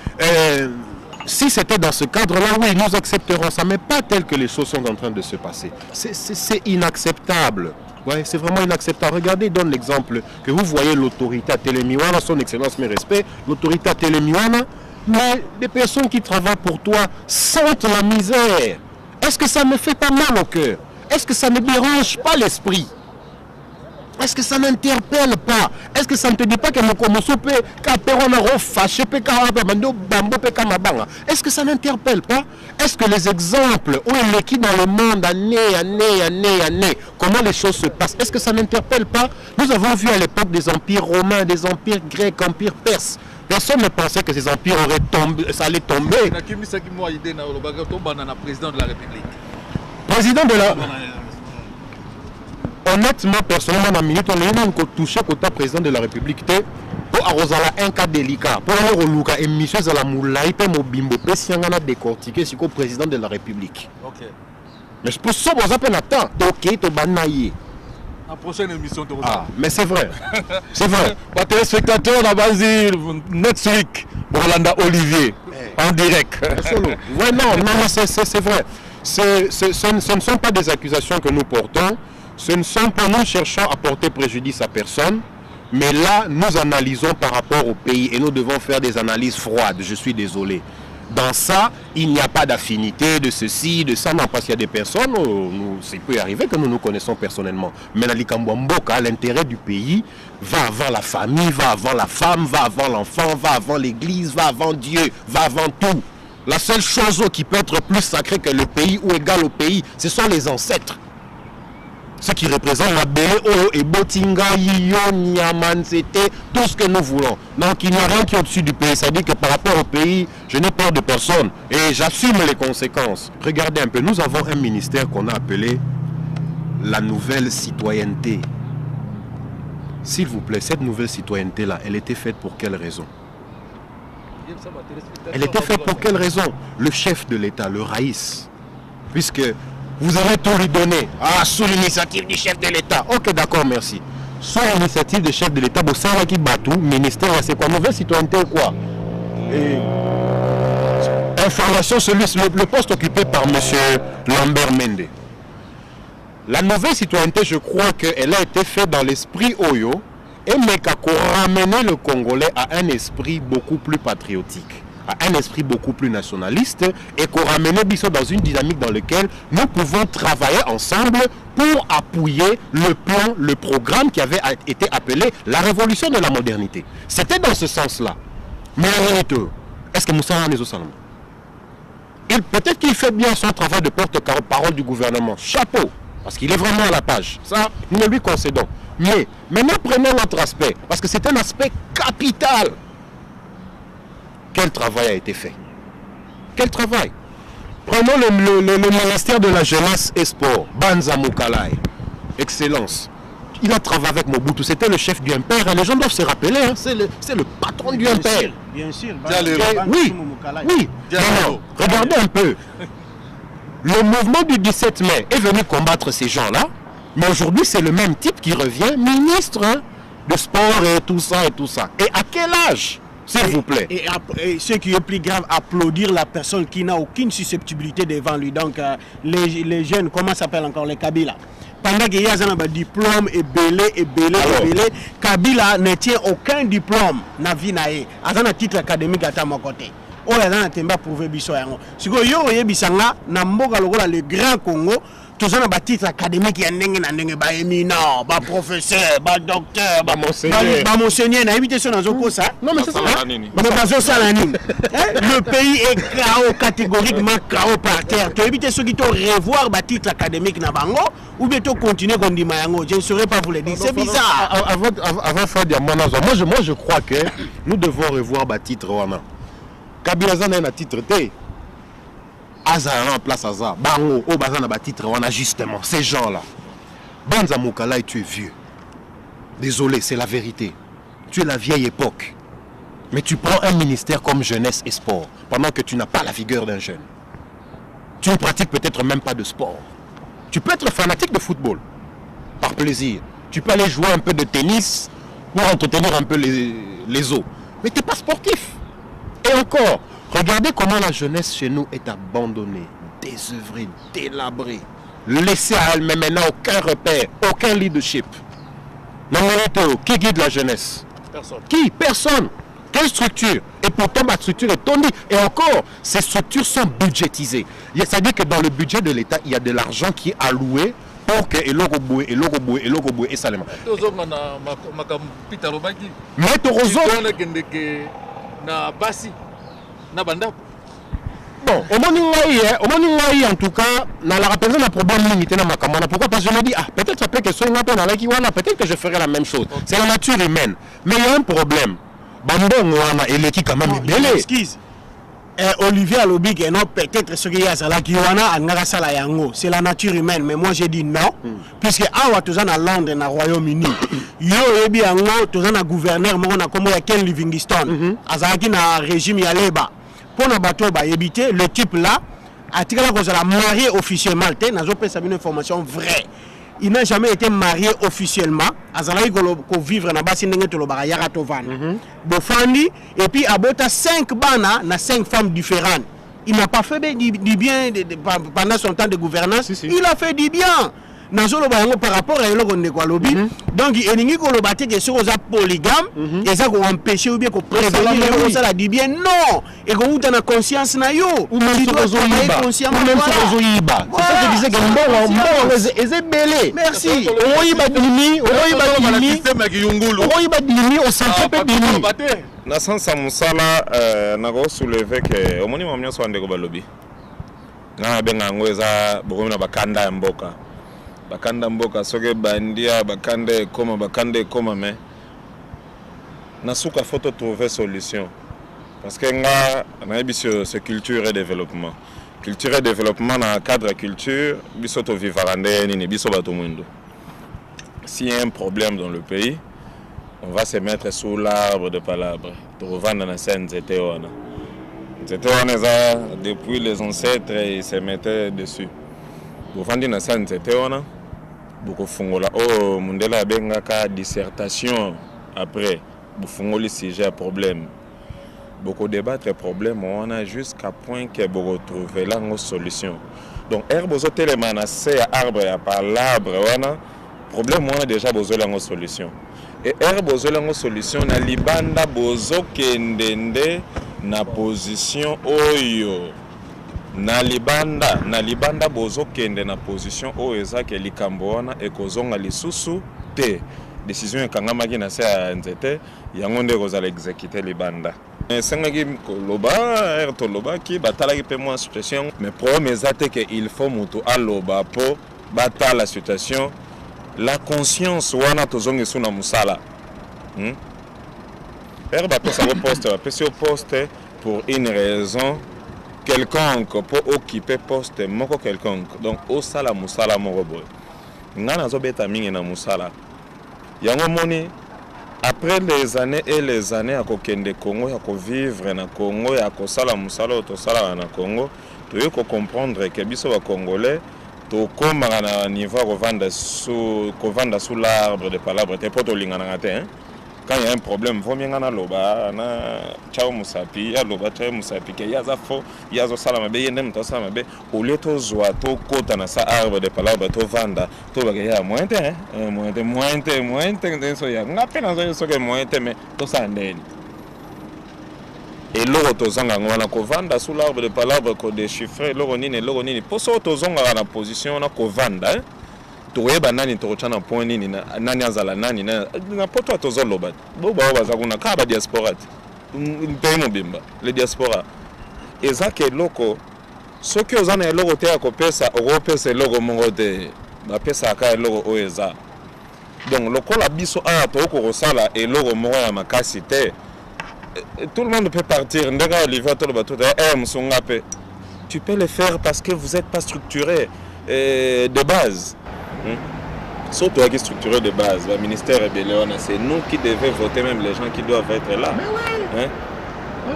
Si c'était dans ce cadre-là, oui, nous accepterons ça, mais pas tel que les choses sont en train de se passer. C'est inacceptable. Ouais, c'est vraiment inacceptable. Regardez, donne l'exemple que vous voyez l'autorité à Télémiwana, son excellence, mes respects, l'autorité à Télémiwana. Mais des personnes qui travaillent pour toi sentent la misère. Est-ce que ça ne fait pas mal au cœur? Est-ce que ça ne dérange pas l'esprit? Est-ce que ça n'interpelle pas? Est-ce que ça ne te dit pas que mon commençon peut fâché est-ce que ça n'interpelle pas? Est-ce que les exemples où il est qui dans le monde année, comment les choses se passent, est-ce que ça n'interpelle pas? Nous avons vu à l'époque des empires romains, des empires grecs, empires perses. Personne ne pensait que ces empires auraient tombé, ça allait tomber. Président de la République. Président de la... Honnêtement, personnellement, dans la minute, on a touché côté président de la République. Pour arrosala un cas délicat. Pour aller au Luka, émission à la moulaï, pour mobimbo, pour si on a décortiqué, c'est le président de la République. Ok. Mais pour ça, vous avez un temps. Ok, tu banaïe. La prochaine émission de Rosa. Ah, mais c'est vrai. C'est vrai. Pour téléspectateurs, on a basé next week, Rolanda Olivier, en direct. Ouais, non, c'est vrai. Ce ne sont pas des accusations que nous portons. Ce ne sont pas nous cherchant à porter préjudice à personne. Mais là, nous analysons par rapport au pays et nous devons faire des analyses froides. Je suis désolé. Dans ça, il n'y a pas d'affinité de ceci, de ça. Non, parce qu'il y a des personnes, il peut arriver que nous nous connaissons personnellement. Mais l'intérêt du pays va avant la famille, va avant la femme, va avant l'enfant, va avant l'église, va avant Dieu, va avant tout. La seule chose qui peut être plus sacrée que le pays ou égale au pays, ce sont les ancêtres. Ce qui représente la BO et Botinga, Yiyo, Niaman, c'était tout ce que nous voulons. Donc il n'y a rien qui est au-dessus du pays. Ça dit que par rapport au pays, je n'ai peur de personne. Et j'assume les conséquences. Regardez un peu, nous avons un ministère qu'on a appelé la nouvelle citoyenneté. S'il vous plaît, cette nouvelle citoyenneté-là, elle était faite pour quelle raison? Elle était faite pour quelle raison? Le chef de l'État, le Raïs, puisque... vous avez tout lui donné. Ah, sous l'initiative du chef de l'État. Ok, d'accord, merci. Sous l'initiative du chef de l'État, vous savez qui bat tout, ministère, c'est quoi? Nouvelle citoyenneté ou quoi? Et... information, le poste occupé par M. Lambert Mende. La nouvelle citoyenneté, je crois qu'elle a été faite dans l'esprit Oyo et mais qu'à ramener le Congolais à un esprit beaucoup plus patriotique, à un esprit beaucoup plus nationaliste et qu'on ramène Bissot dans une dynamique dans laquelle nous pouvons travailler ensemble pour appuyer le plan, le programme qui avait été appelé la révolution de la modernité. C'était dans ce sens-là. Mais en réalité, est-ce que Moussa les autres peut-être qu'il fait bien son travail de porte-parole du gouvernement. Chapeau, parce qu'il est vraiment à la page. Ça, nous ne lui concédons. Mais maintenant, prenons l'autre aspect, parce que c'est un aspect capital. Quel travail a été fait? Quel travail? Prenons le ministère de la Jeunesse et Sport, Banza Moukalai. Excellence. Il a travaillé avec Mobutu, c'était le chef du MPR, et les gens doivent se rappeler, hein, c'est le patron du MPR. Bien sûr. Oui, oui. Non, regardez un peu. Le mouvement du 17 mai est venu combattre ces gens-là, mais aujourd'hui c'est le même type qui revient, ministre de sport et tout ça et tout ça. Et à quel âge, s'il vous plaît? Et ce qui est plus grave, applaudir la personne qui n'a aucune susceptibilité devant lui. Donc les jeunes, comment s'appelle encore les Kabila? Pendant qu'il y a un diplôme et belé, Kabila ne tient aucun diplôme na vie nae. À un titre académique à mon côté. Oh, il y a un temba prouvé biso yango. Si vous avez bisanga na mboka lokola le Grand Congo, tous un titre académique ya ndenge na ndenge ba éminent, ba professeur, ba docteur, ba monseigneur na éviter ça dans zoko ça. Non mais c'est ça. Mais bazo ça la nini. Le pays est KO catégoriquement KO par terre. Tu éviter ceux qui te revoir ba titre académique na bango ou bien tu continuer comme dit Mayango. Je ne saurais pas vous le dire. C'est bizarre. Avant faire des moi je crois que nous devons revoir ba titre wana. Kabila zana na titre T. Azara en place Azar. Bango, au bazana ba titre on a justement ces gens-là. Banza Moukalai, tu es vieux. Désolé, c'est la vérité. Tu es la vieille époque. Mais tu prends un ministère comme jeunesse et sport pendant que tu n'as pas la vigueur d'un jeune. Tu ne pratiques peut-être même pas de sport. Tu peux être fanatique de football par plaisir. Tu peux aller jouer un peu de tennis pour entretenir un peu les os. Mais tu n'es pas sportif. Et encore, regardez comment la jeunesse chez nous est abandonnée, désœuvrée, délabrée, laissée à elle-même, maintenant aucun repère, aucun leadership. Qui guide la jeunesse? Personne. Qui? Personne. Quelle structure? Et pourtant, ma structure est tonnée. Et encore, ces structures sont budgétisées. C'est-à-dire que dans le budget de l'État, il y a de l'argent qui est alloué pour que Elogoboué et Salema. Mais bon, au moins en tout cas, la représente un problème limité dans ma caméra. Pourquoi? Parce que je me dis, peut-être après que peut-être que je ferai la même chose. C'est la nature humaine. Mais il y a un problème. Et l'équipe quand même est belle. Excuse. Olivier Alobik et non, peut-être ce qu'il y a c'est la nature humaine. Mais moi j'ai dit non. Puisque awa tous en Londres, dans le Royaume-Uni, yo ebi ango tous en gouverneur, mais on a comme Ken Livingstone, azaki na régime yaleba. Pour na bateau ba éviter le type là, a tiré la cause la marié officiellement. N'a pas une information vraie. Il n'a jamais été marié officiellement. Azalaki ko vivre na basi ndenge to lobaka yaka to vana. Bofandi et puis abota 5 bana na 5 femmes différentes. Il n'a pas fait du bien pendant son temps de gouvernance. Il a fait du bien. Par rapport à lobby. Donc il y a des choses polygames et ça qu'on empêche ou bien qu'on prévenir ça du bien. Non. Et qu'on a la conscience na yo. Ou même sur c'est ça que je disais que c'est belé. Merci. Na sansa musala nako soulever que omoni mamnya so ndeko balobi. Na benga ngoeza bokomina bakanda ya mboka. Bakanda mboka soke bandia bakande koma mais nasuka faut trouver solution parce que nga na biso c'est culture et développement na cadre culture biso to vivarande ni biso bato mundo. S'il y a un problème dans le pays, on va se mettre sous l'arbre de palabres pour revendre la scène c'était depuis les ancêtres ils se mettaient dessus pour vendre la scène c'était beaucoup fungola oh mundela bengaka dissertation après bufungoli sujet problème beaucoup débattre problème on a jusqu'à point que beaucoup trouver la solution Donc herbe bozo telemana c'est arbre ya par l'arbre wana problème wana déjà bozo lango solution. Et herbe bozo lango solution na libanda bozo kendende na position oyo. Na libanda bozo kende na position oyo ezake likambo wana ekozonga lisusu te. Décision ekangamaki na se ya nzete yango nde kozala exécuter libanda. Sengaki koloba to loba ki batalaki pe moi situation mais problème ezate que il faut mutu aloba po batala la situation la conscience wana tozongi suna musala. Herbe pesa au poste pour une raison quelconque pour occuper poste moko quelconque. Donc au sala musala moko boy. Ngana zo beta mingi na musala. Yango moni après les années et les années à kokende Congo ya ko vivre na Congo ya ko sala musala to sala na Congo to yo ko comprendre que biso ba congolais to komanga na niveau ko vanda sous l'arbre de palabres te poto lingana ngate hein. Quand il y a un problème, il faut bien aller loba na chao musapi, ya loba chao musapi ke ya zafo, ya zo salama be yendem to salama be au lieu to zwa to kota na sa arbre de palabres to vanda to ba ya mointe hein, mointe so ya ngape na zo ke mointe mais to sa ndeni. Et loro to zanga ngwana ko vanda sous l'arbre de palabres ko déchiffrer loro nini poso to zonga na position na ko vanda hein. Toyeba nani tokochana point nini nani azala nani na poto tozoloba bo ba bazakuna ka ba diaspora mpe mobimba le diaspora ezake loko soki ozana eloko te akopesa okopesa eloko mongo te ba pesa ka eloko oeza donc lokola biso a to kokosala eloko mongo ya makasi te tout le monde peut partir ndeka Olivier to ba tout msunga pe tu peux le faire parce que vous êtes pas structuré de base. Surtout qui est structuré de base, le ministère est c'est nous qui devons voter, même les gens qui doivent être là.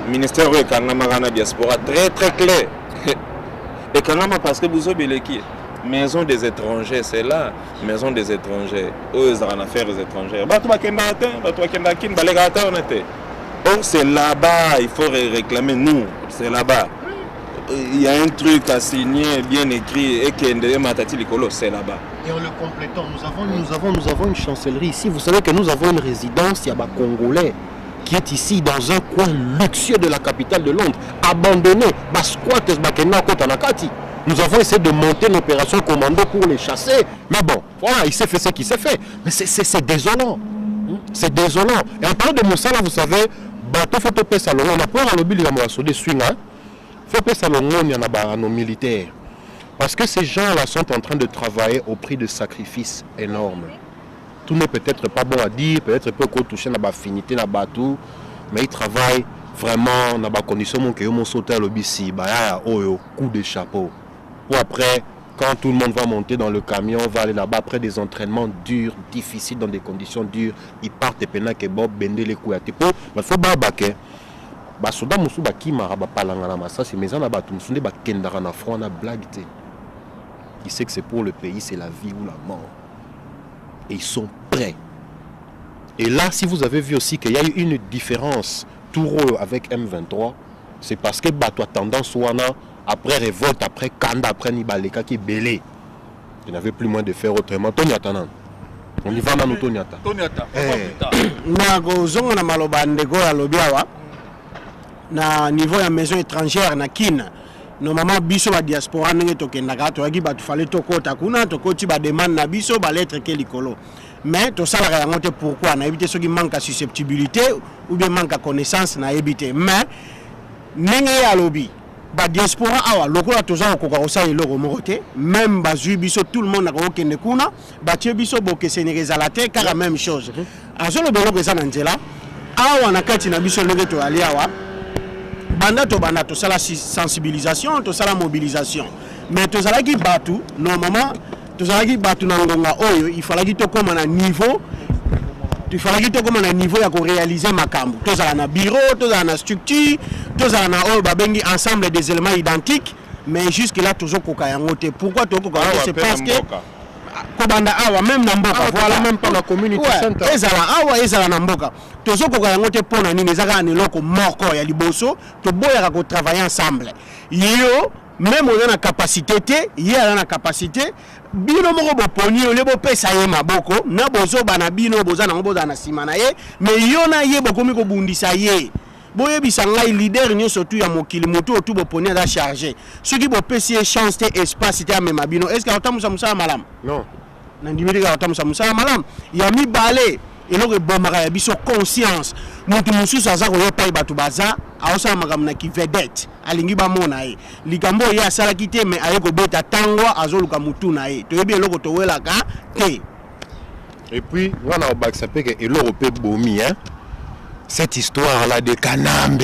Le ministère est Kangamara diaspora très très clair. Et Kangama parce que vous avez qui maison des étrangers, c'est là, maison des étrangers. Eux ils ont affaires aux étrangers. Or c'est là-bas, il faut réclamer nous, c'est là-bas. Il y a un truc à signer, bien écrit, et qui est Matati Likolo, c'est là-bas. Et en le complétant, nous avons une chancellerie ici. Vous savez que nous avons une résidence, Yaba Congolais, qui est ici dans un coin luxueux de la capitale de Londres, abandonné. Nous avons essayé de monter une opération commando pour les chasser. Mais bon, voilà, il s'est fait ce qu'il s'est fait. Mais c'est désolant. C'est désolant. Et en parlant de Moussala, vous savez, bateau photo salon, on a peur à l'objet de swing, hein. Faut pas il y en a nos militaires. Parce que ces gens-là sont en train de travailler au prix de sacrifices énormes. Tout n'est peut-être pas bon à dire, peut-être peut toucher la affinité, la bateau, mais ils travaillent vraiment dans la condition que ils sauté à l'obissi, coup de chapeau. Pour après, quand tout le monde va monter dans le camion, va aller là-bas après des entraînements durs, difficiles, dans des conditions dures, ils partent et pendant que Bob bende les couilles à Tepo, mais il faut pas baquer. Basoda musu bakima palanga na masasi mais na batu musunde bakendara na front na blague te. Il sait que c'est pour le pays, c'est la vie ou la mort. Et ils sont prêts. Et là, si vous avez vu aussi qu'il y a eu une différence Touro avec M23, c'est parce que bato a tendance wana après révolte, après Kanda, après Nibaleka qui est belé. Il n'avait plus moins de faire autrement. Tony Atanan. On y va dans Tony Ata. Tony Ata. Nago zongo na maloba ndego ya lobiawa. Na niveau ya maison étrangère na Kina normalement biso ba diaspora ndenge tokendaka toyaki batu fallait tokota kuna tokoti ba demande na biso ba lettre ke likolo mais to salaka yango te pourquoi na éviter soki manque à susceptibilité ou bien manque à connaissance na éviter mais ndenge ya lobi ba diaspora awa lokola toza ko kosa eloko moko te même ba zui biso tout le monde na ko kende kuna ba tie biso boke sénégalais te car la même chose azolo beloko eza na nzela awa na kati na biso ndenge to ali awa banda to sala sensibilisation to sala mobilisation mais to sala ki batu normalement to sala ki batu na ngonga oyo il fallait ki to comme na niveau ya ko réaliser makambo to sala na bureau to sala na structure to sala na oyo babengi ensemble des éléments identiques mais jusque là toujours koka yango te pourquoi to koka c'est parce que kobanda awa même na mboka voilà même pas la community center ezala na mboka tozo koka yango te pona nini ezaka na eloko moko ya liboso to boyaka ko travailler ensemble yo même on a la capacité il y a la capacité bino moko boponi ole bopesa ye maboko na bozo bana bino boza na boza na simana ye mais yona ye bokomi ko bundisa ye boye bisanga leader nyo surtout ya mokili moto tout boponi à charger ceux qui bopesi chance te espace te amema bino est-ce que otamusa musala malam non nandimiri ka otamusa musala malam ya mi balé eloko bomaka ya biso conscience mutu mususu aza koyepa bato baza aosala makambo na kivedete alingi bamona ye likambo ye asalaki te me aye kobeta tango azoluka mutu na ye toyebi eloko towelaka te. Et puis wana obakisa peke eloko pe bomi hein cette histoire là de Kanambe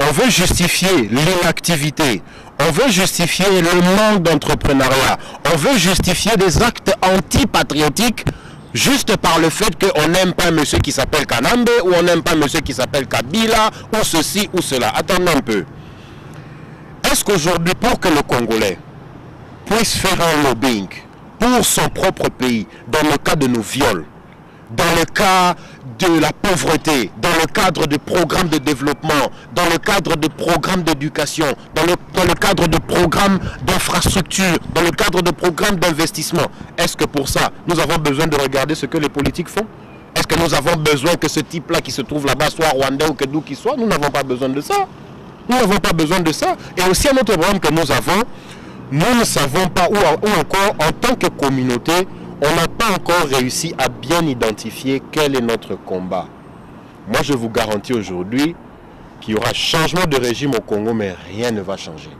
on veut justifier l'inactivité. On veut justifier le manque d'entrepreneuriat. On veut justifier des actes anti-patriotiques juste par le fait qu'on n'aime pas monsieur qui s'appelle Kanambe ou on n'aime pas monsieur qui s'appelle Kabila ou ceci ou cela. Attendez un peu. Est-ce qu'aujourd'hui, pour que le Congolais puisse faire un lobbying pour son propre pays, dans le cas de nos viols, dans le cas de la pauvreté, dans le cadre de programmes de développement, dans le cadre de programmes d'éducation, dans le cadre de programmes d'infrastructure, dans le cadre de programmes d'investissement, est-ce que pour ça, nous avons besoin de regarder ce que les politiques font? Est-ce que nous avons besoin que ce type-là qui se trouve là-bas soit rwandais ou que d'où qu'il soit? Nous n'avons pas besoin de ça. Nous n'avons pas besoin de ça. Et aussi un autre problème que nous avons, nous ne savons pas, ou encore en tant que communauté, on n'a pas encore réussi à bien identifier quel est notre combat. Moi, je vous garantis aujourd'hui qu'il y aura changement de régime au Congo, mais rien ne va changer.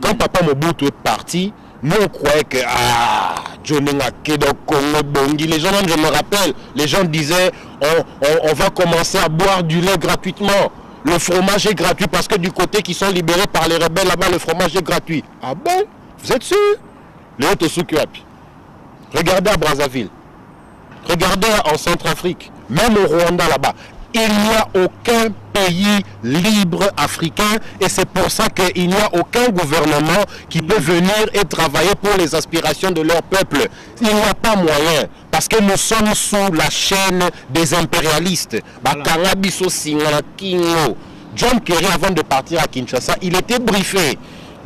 Quand Papa Mobutu est parti, nous on croyait que les gens, je me rappelle, les gens disaient on va commencer à boire du lait gratuitement. Le fromage est gratuit parce que du côté qui sont libérés par les rebelles là-bas, le fromage est gratuit. Ah bon? Vous êtes sûr? Les Tosukuapi. Regardez à Brazzaville, regardez en Centrafrique, même au Rwanda là-bas. Il n'y a aucun pays libre africain et c'est pour ça qu'il n'y a aucun gouvernement qui peut venir et travailler pour les aspirations de leur peuple. Il n'y a pas moyen parce que nous sommes sous la chaîne des impérialistes. John Kerry, avant de partir à Kinshasa, il était briefé.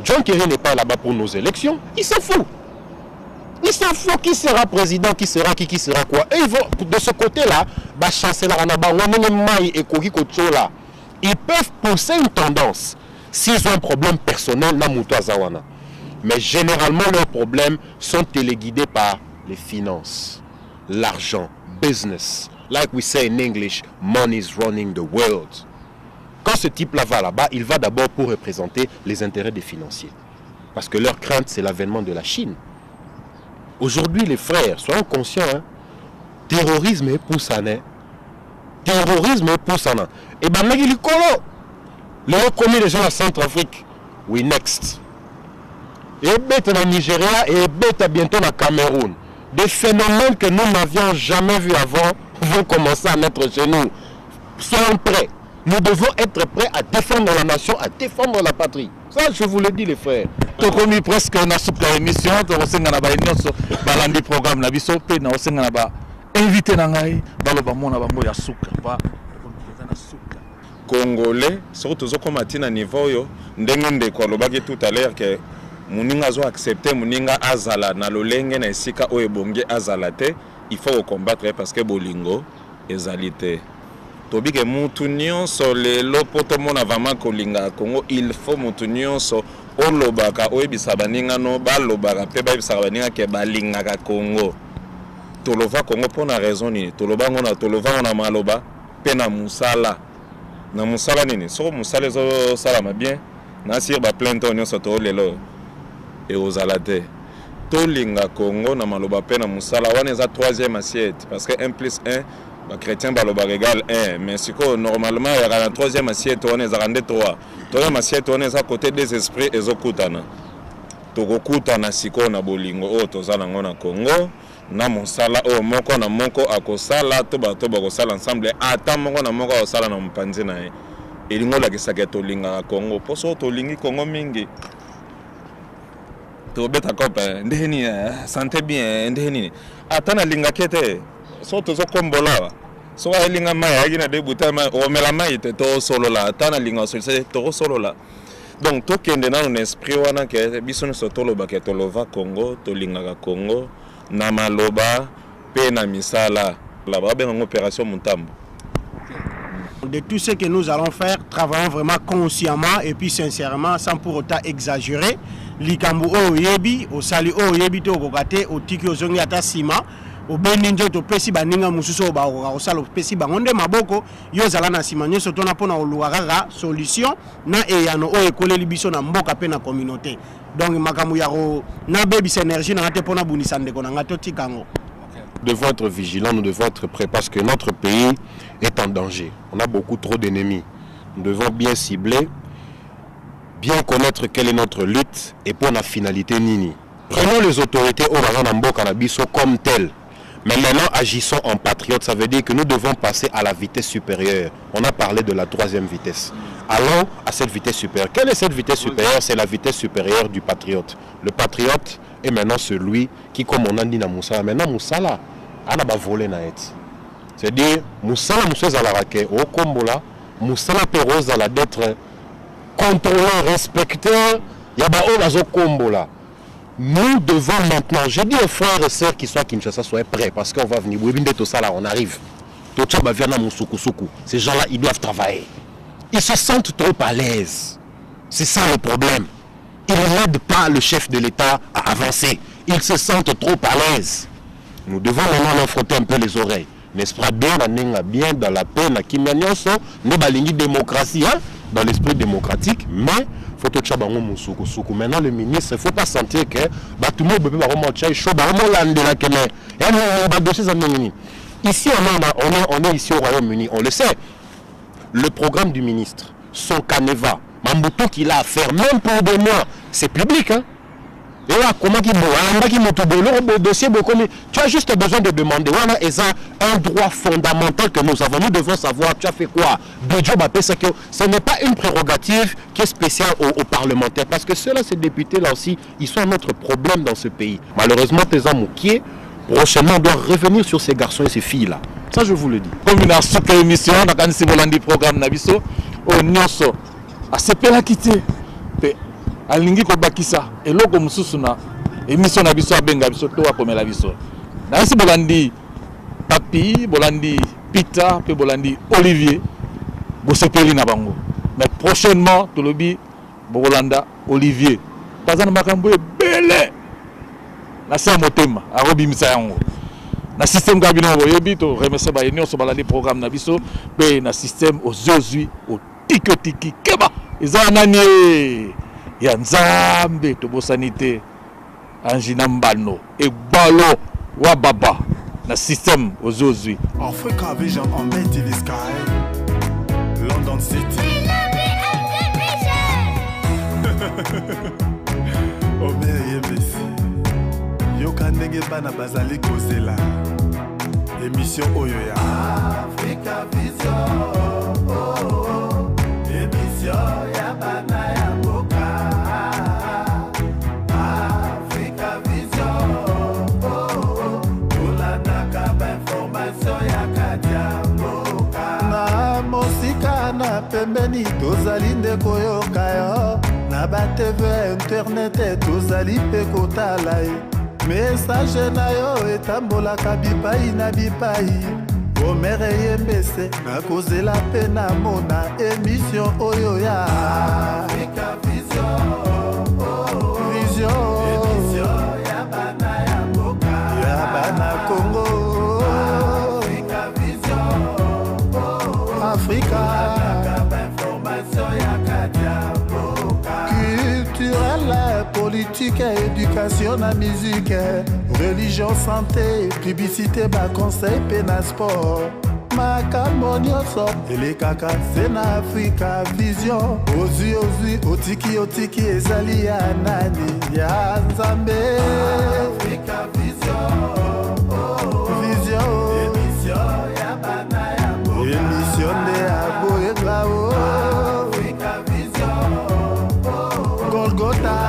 John Kerry n'est pas là-bas pour nos élections, il s'en fout. Il s'en fout qui sera président, qui sera quoi. Et ils vont, de ce côté-là, ils peuvent pousser une tendance. S'ils ont un problème personnel, mais généralement leurs problèmes sont téléguidés par les finances, l'argent, business. Like we say in English, money is running the world. Quand ce type-là va là-bas, il va d'abord pour représenter les intérêts des financiers. Parce que leur crainte, c'est l'avènement de la Chine. Aujourd'hui, les frères, soyons conscients, hein, terrorisme est poussané. Terrorisme est poussané. Et bien, les commis les gens à Centrafrique. Oui, next. Et bête au Nigeria et bête bientôt au Cameroun. Des phénomènes que nous n'avions jamais vus avant vont commencer à naître chez nous. Soyons prêts. Nous devons être prêts à défendre la nation, à défendre la patrie. Ça, je vous le dis, les frères. Tout comme presque na soupe émission, tu as na ba émission, balandi programme na biso pe na osenga na ba invité na ngai dans le bamona bango ya suka ba na suka. Congolais, surtout comme atina niveau yo, ndenge ndeko lobaki tout à l'heure que muninga zo accepter muninga azala na lolenge na esika o ebonge azala te, il faut combattre parce que bolingo ezalité. Tobike mutu nyonso lelo poto mona vraiment kolinga Congo, il faut mutu nyonso olobaka oyebisa baninga no balobaka pe bayebisa baninga ke balingaka Congo. Tolova Congo pona raison nini? Tolova ngona maloba pe na musala. Na musala nini? So musala zo salama bien. Na sir ba plein ton nyonso to lelo e ozalate. Tolinga Congo na maloba pe na musala wana eza troisième assiette parce que 1 + 1 les chrétiens baloba égale 1, mais si normalement il y a la troisième assiette, on est à 3. Troisième assiette, on est à côté des esprits et zokutana. Tokokutana siko na bolingo o tozala ngona Congo, na mosala o moko na moko akosala to bato bakosala ensemble ata moko na moko akosala na mpanzi na ye. Elingo la kisaka tolinga Congo, poso tolingi Congo mingi. To beta kopa ndeni santé bien ndeni. Ata na linga kete. So to kombola so elinga mai agina debuta mai o mela mai te to solo la tana linga so to solo la Donc tokende na un esprit wana ke biso nyonso tolobaka tolova Congo tolingaka Congo na maloba pe na misala la babenga opération Mutambo. De tout ce que nous allons faire, travaillons vraiment consciemment et puis sincèrement, sans pour autant exagérer. Likambu o yebi, o sali o yebi to kokate, o tiki o zongi ata sima, o beninjo to pesi baninga mususo ba o salo pesi bangonde maboko, yo zala na sima nyoso to na pona o luarara solution na eyano o ekole libiso na mboka pe na communauté. Donc makamu yaro na baby énergie na ngate pona bunisa ndeko na ngato tikango. Nous devons être vigilants, nous devons être prêts parce que notre pays est en danger. On a beaucoup trop d'ennemis. Nous devons bien cibler, bien connaître quelle est notre lutte et pour la finalité nini. Prenons les autorités au Ramambo Canabiso comme telles. Mais maintenant, agissons en patriote. Ça veut dire que nous devons passer à la vitesse supérieure. On a parlé de la 3e vitesse. Allons à cette vitesse supérieure. Quelle est cette vitesse supérieure? C'est la vitesse supérieure du patriote. Le patriote est maintenant celui qui, comme on a dit dans Moussala, maintenant Moussala, on a volé na et. C'est-à-dire, Moussala, Moussala Zalarake, au Kombola, Moussala Perose à d'être contrôlant, respecteur, Yaba Olazo Kombola. Nous devons maintenant, je dis aux frères et sœurs qui sont à Kinshasa, soyez prêts parce qu'on va venir. On arrive. Ces gens-là, ils doivent travailler. Ils se sentent trop à l'aise. C'est ça le problème. Ils n'aident pas le chef de l'État à avancer. Ils se sentent trop à l'aise. Nous devons maintenant leur frotter un peu les oreilles. N'est-ce pas bien dans la paix, dans la démocratie, hein? Dans l'esprit démocratique, mais il faut maintenant le ministre, il ne faut pas sentir que tout le monde peut ici on est ici au Royaume-Uni, on le sait. Le programme du ministre, son canevas, Mambuto qu'il a à faire, même pour des mois, c'est public. Hein? Et là, comment tu as juste besoin de demander. Voilà, c'est un droit fondamental que nous avons. Nous devons savoir, tu as fait quoi? Ce n'est pas une prérogative qui est spéciale aux parlementaires. Parce que ceux-là, ces députés-là aussi, ils sont notre problème dans ce pays. Malheureusement, tes amoukiers, prochainement, on doit revenir sur ces garçons et ces filles-là. Ça, je vous le dis. Comme une super émission, on a un programme Nabiso, on Nyoso, à ce pays-là quitté. Alingi ko bakisa eloko mususu na émission na biso abenga biso to akomela biso na si bolandi Papi bolandi Pita pe bolandi Olivier bosepeli na bango mais prochainement tolobi bolanda Olivier bazana makambo ebele na sa motema arobimisa yango na système gabino boyebi to remercier ba union so balandi programme na biso pe na système ozozui o tikotiki keba ezana nani ya nzambe tobosanite anjina mbano ebalo wa baba na système ozozui Africa Vision on made in the sky London City Omeye Messi Yoka ndenge bana bazali kozela émission oyo ya Africa Vision émission ya bana ya na pembeni tozali nde koyoka yo na ba TV internet tozali pe kotala ye message na yo etambolaka bipai na bipai omere yembese nakozela pe na mona émission oyo ya Africa Vision émission ya bana ya mboka ya bana Congo Africa Vision Africa culturelle, politique, éducation, la musique, religion, santé, publicité, conseil, péna sport. Makambo nyonso elekaka se na Africa Vision ozui otiki ezali ya nani ya Nzambe Africa Vision émission ya bana ya mboka émission de aboyeka Africa Vision Golgotha